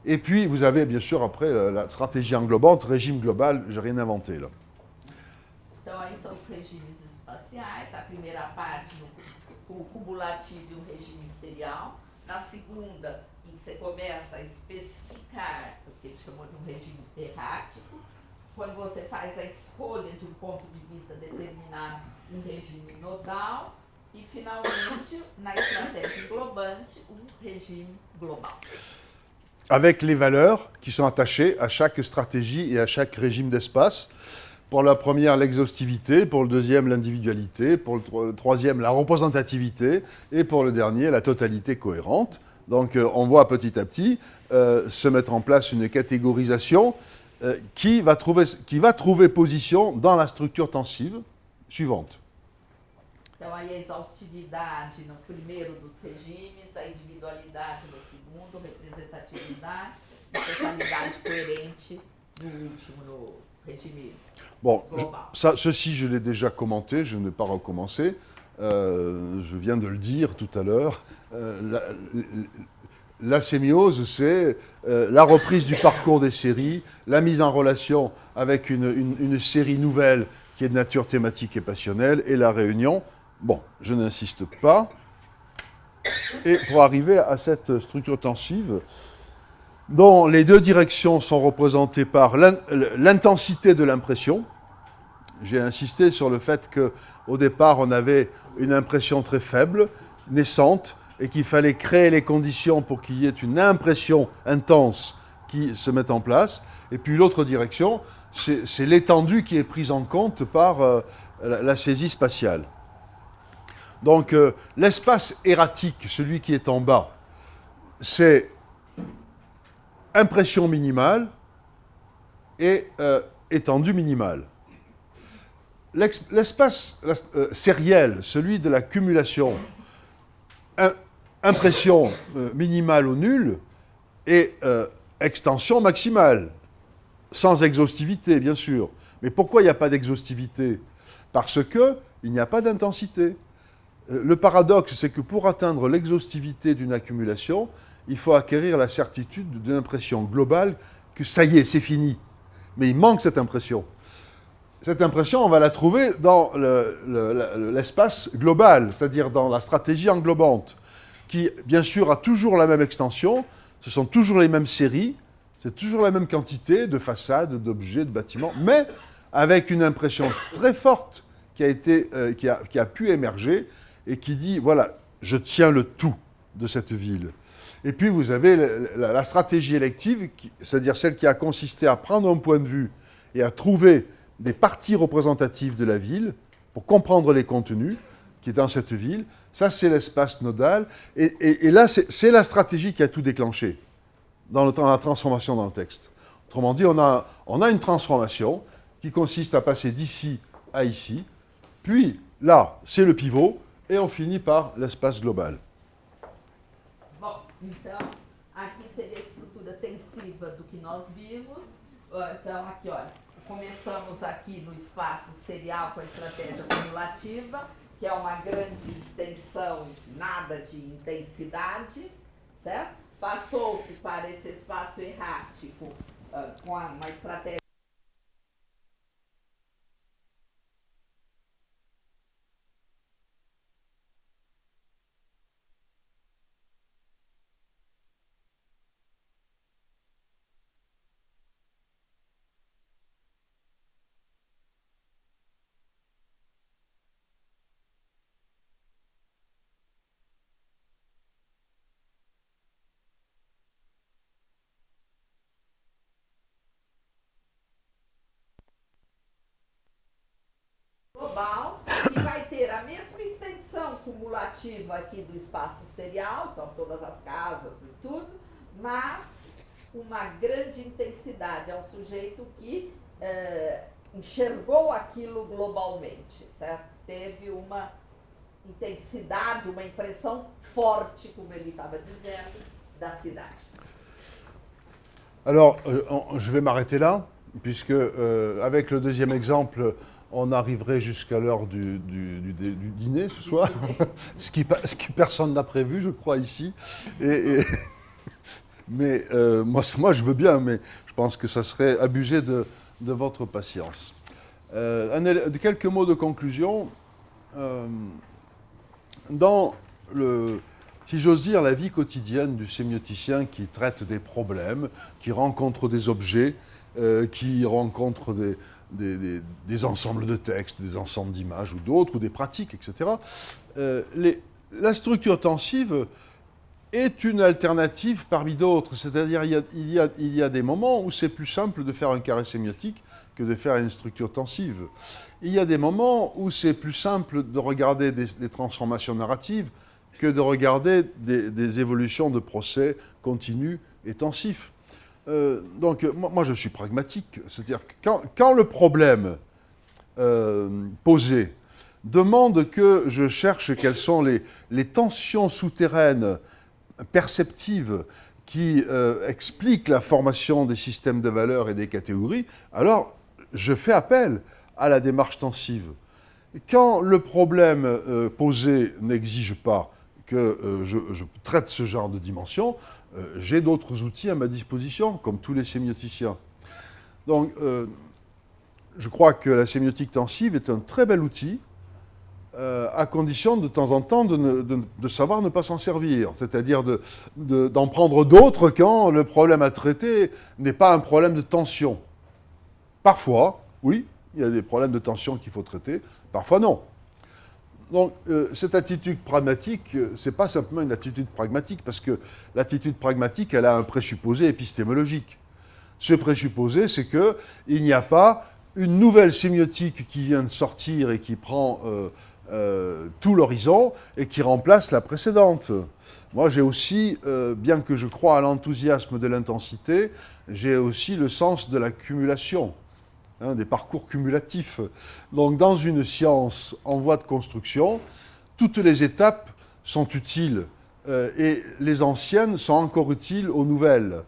Et puis, vous avez bien sûr après la stratégie englobante, régime global, j'ai rien inventé là. Então, aí são os regimes espaciais, a primeira parte com o cumulativo e o regime serial. Na segunda, em que você começa a especificar, o que ele chamou de um regime errático, quando você faz a escolha de um ponto de vista determinado, um regime nodal, e finalmente, na estratégia englobante, um regime global. Avec les valeurs qui sont attachées à chaque stratégie et à chaque régime d'espace. Pour la première, l'exhaustivité, pour le deuxième, l'individualité, pour le troisième, la représentativité, et pour le dernier, la totalité cohérente. Donc on voit petit à petit se mettre en place une catégorisation qui va trouver position dans la structure tensive suivante. Então aí a exhaustividade no primeiro dos regimes, a individualidade no segundo, representatividade e totalidade coerente no último, no régime. Bon, ceci je l'ai déjà commenté, je ne vais pas recommencer. Je viens de le dire tout à l'heure. La sémiose, c'est la reprise du parcours des séries, la mise en relation avec une série nouvelle qui est de nature thématique et passionnelle, et la réunion. Bon, je n'insiste pas. Et pour arriver à cette structure tensive, dont les deux directions sont représentées par l'intensité de l'impression. J'ai insisté sur le fait qu'au départ, on avait une impression très faible, naissante, et qu'il fallait créer les conditions pour qu'il y ait une impression intense qui se mette en place. Et puis l'autre direction, c'est l'étendue qui est prise en compte par la saisie spatiale. Donc l'espace erratique, celui qui est en bas, c'est impression minimale et étendue minimale. L'espace sériel, celui de la cumulation, impression minimale ou nulle et extension maximale, sans exhaustivité, bien sûr. Mais pourquoi il n'y a pas d'exhaustivité? Parce qu'il n'y a pas d'intensité. Le paradoxe, c'est que pour atteindre l'exhaustivité d'une accumulation, il faut acquérir la certitude d'une impression globale que ça y est, c'est fini. Mais il manque cette impression. Cette impression, on va la trouver dans l'espace global, c'est-à-dire dans la stratégie englobante, qui, bien sûr, a toujours la même extension, ce sont toujours les mêmes séries, c'est toujours la même quantité de façades, d'objets, de bâtiments, mais avec une impression très forte qui a pu émerger et qui dit, voilà, je tiens le tout de cette ville. Et puis vous avez la stratégie élective, c'est-à-dire celle qui a consisté à prendre un point de vue et à trouver des parties représentatives de la ville pour comprendre les contenus qui est dans cette ville. Ça, c'est l'espace nodal. Et là, c'est la stratégie qui a tout déclenché dans la transformation dans le texte. Autrement dit, on a une transformation qui consiste à passer d'ici à ici, puis là, c'est le pivot, et on finit par l'espace global. Bom, então, aqui seria a estrutura tensiva do que nós vimos. Então, aqui, olha, começamos aqui no espaço serial com a estratégia cumulativa, que é uma grande extensão, nada de intensidade, certo? Passou-se para esse espaço errático com uma estratégia global, que vai ter a mesma extensão cumulativa aqui do espaço serial, são todas as casas e tudo, mas uma grande intensidade. É um sujeito que enxergou aquilo globalmente, certo? Teve uma intensidade, uma impressão forte, como ele estava dizendo, da cidade. Alors, je vais m'arrêter là, puisque avec le deuxième exemple, on arriverait jusqu'à l'heure du dîner ce soir, ce qui personne n'a prévu, je crois, ici. Mais moi, je veux bien, mais je pense que ça serait abuser de votre patience. Quelques mots de conclusion. Dans si j'ose dire, la vie quotidienne du sémioticien qui traite des problèmes, qui rencontre des objets, qui rencontre des ensembles de textes, des ensembles d'images ou d'autres, ou des pratiques, etc. La structure tensive est une alternative parmi d'autres. C'est-à-dire il y a des moments où c'est plus simple de faire un carré sémiotique que de faire une structure tensive. Il y a des moments où c'est plus simple de regarder des transformations narratives que de regarder des évolutions de procès continus et tensifs. Donc, moi, je suis pragmatique. C'est-à-dire que quand le problème posé demande que je cherche quelles sont les tensions souterraines perceptives qui expliquent la formation des systèmes de valeurs et des catégories, alors je fais appel à la démarche tensive. Quand le problème posé n'exige pas que je traite ce genre de dimension, j'ai d'autres outils à ma disposition, comme tous les sémioticiens. Donc, je crois que la sémiotique tensive est un très bel outil, à condition de temps en temps de savoir ne pas s'en servir, c'est-à-dire d'en prendre d'autres quand le problème à traiter n'est pas un problème de tension. Parfois, oui, il y a des problèmes de tension qu'il faut traiter, parfois non. Donc, cette attitude pragmatique, ce n'est pas simplement une attitude pragmatique, parce que l'attitude pragmatique, elle a un présupposé épistémologique. Ce présupposé, c'est qu'il n'y a pas une nouvelle sémiotique qui vient de sortir et qui prend tout l'horizon et qui remplace la précédente. Moi, j'ai aussi, bien que je croie à l'enthousiasme de l'intensité, j'ai aussi le sens de l'accumulation. Des parcours cumulatifs. Donc, dans une science en voie de construction, toutes les étapes sont utiles et les anciennes sont encore utiles aux nouvelles.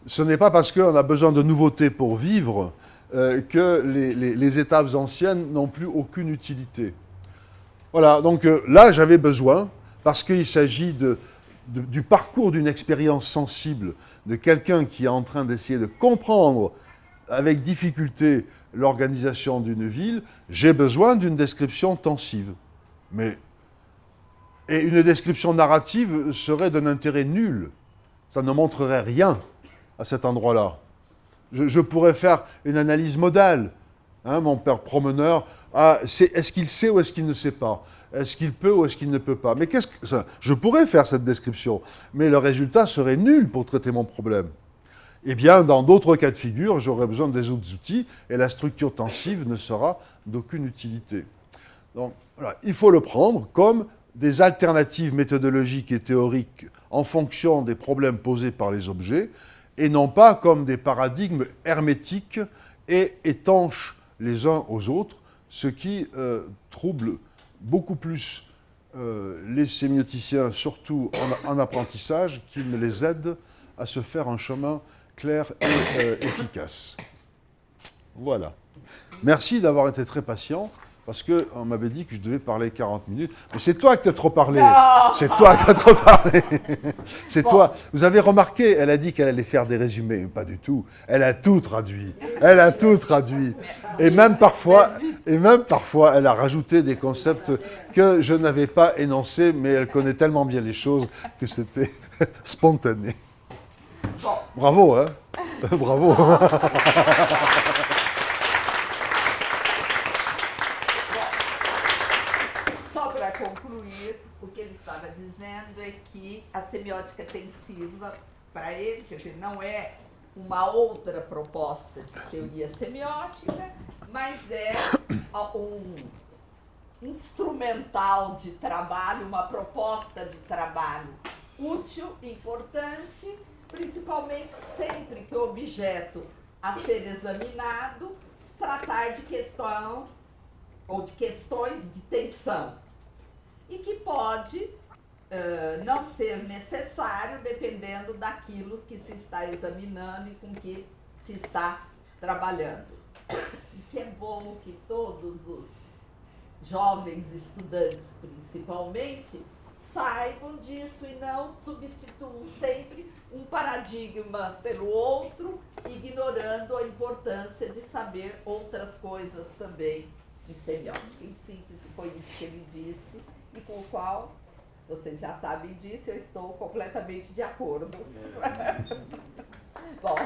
Ce n'est pas parce qu'on a besoin de nouveautés pour vivre que les étapes anciennes n'ont plus aucune utilité. Voilà, donc là j'avais besoin, parce qu'il s'agit du parcours d'une expérience sensible, de quelqu'un qui est en train d'essayer de comprendre avec difficulté l'organisation d'une ville, j'ai besoin d'une description tensive. Et une description narrative serait d'un intérêt nul. Ça ne montrerait rien à cet endroit-là. Je pourrais faire une analyse modale. Hein, mon père promeneur, est-ce qu'il sait ou est-ce qu'il ne sait pas? Est-ce qu'il peut ou est-ce qu'il ne peut pas? Mais qu'est-ce que ça? Je pourrais faire cette description, mais le résultat serait nul pour traiter mon problème. Eh bien, dans d'autres cas de figure, j'aurais besoin des autres outils et la structure tensive ne sera d'aucune utilité. Donc, voilà, il faut le prendre comme des alternatives méthodologiques et théoriques en fonction des problèmes posés par les objets et non pas comme des paradigmes hermétiques et étanches les uns aux autres, ce qui trouble beaucoup plus les sémioticiens, surtout en apprentissage, qu'il ne les aide à se faire un chemin clair et efficace. Voilà. Merci d'avoir été très patient, parce qu'on m'avait dit que je devais parler 40 minutes. Mais c'est toi qui as trop parlé. C'est toi qui as trop parlé. C'est toi. Vous avez remarqué, elle a dit qu'elle allait faire des résumés. Pas du tout. Elle a tout traduit. Elle a tout traduit. Et même parfois, elle a rajouté des concepts que je n'avais pas énoncés, mais elle connaît tellement bien les choses que c'était spontané. Bon. Bravo, hein? Bravo. Só para concluir, o que ele estava dizendo é que a semiótica tensiva, para ele, quer dizer, não é uma outra proposta de teoria semiótica, mas é um instrumental de trabalho, uma proposta de trabalho útil, importante, principalmente sempre que o objeto a ser examinado tratar de questão ou de questões de tensão e que pode não ser necessário dependendo daquilo que se está examinando e com que se está trabalhando. E que é bom que todos os jovens estudantes, principalmente, saibam disso e não substituam sempre um paradigma pelo outro, ignorando a importância de saber outras coisas também em semiótica. Em síntese, foi isso que ele disse e com o qual, vocês já sabem disso, eu estou completamente de acordo. Bom,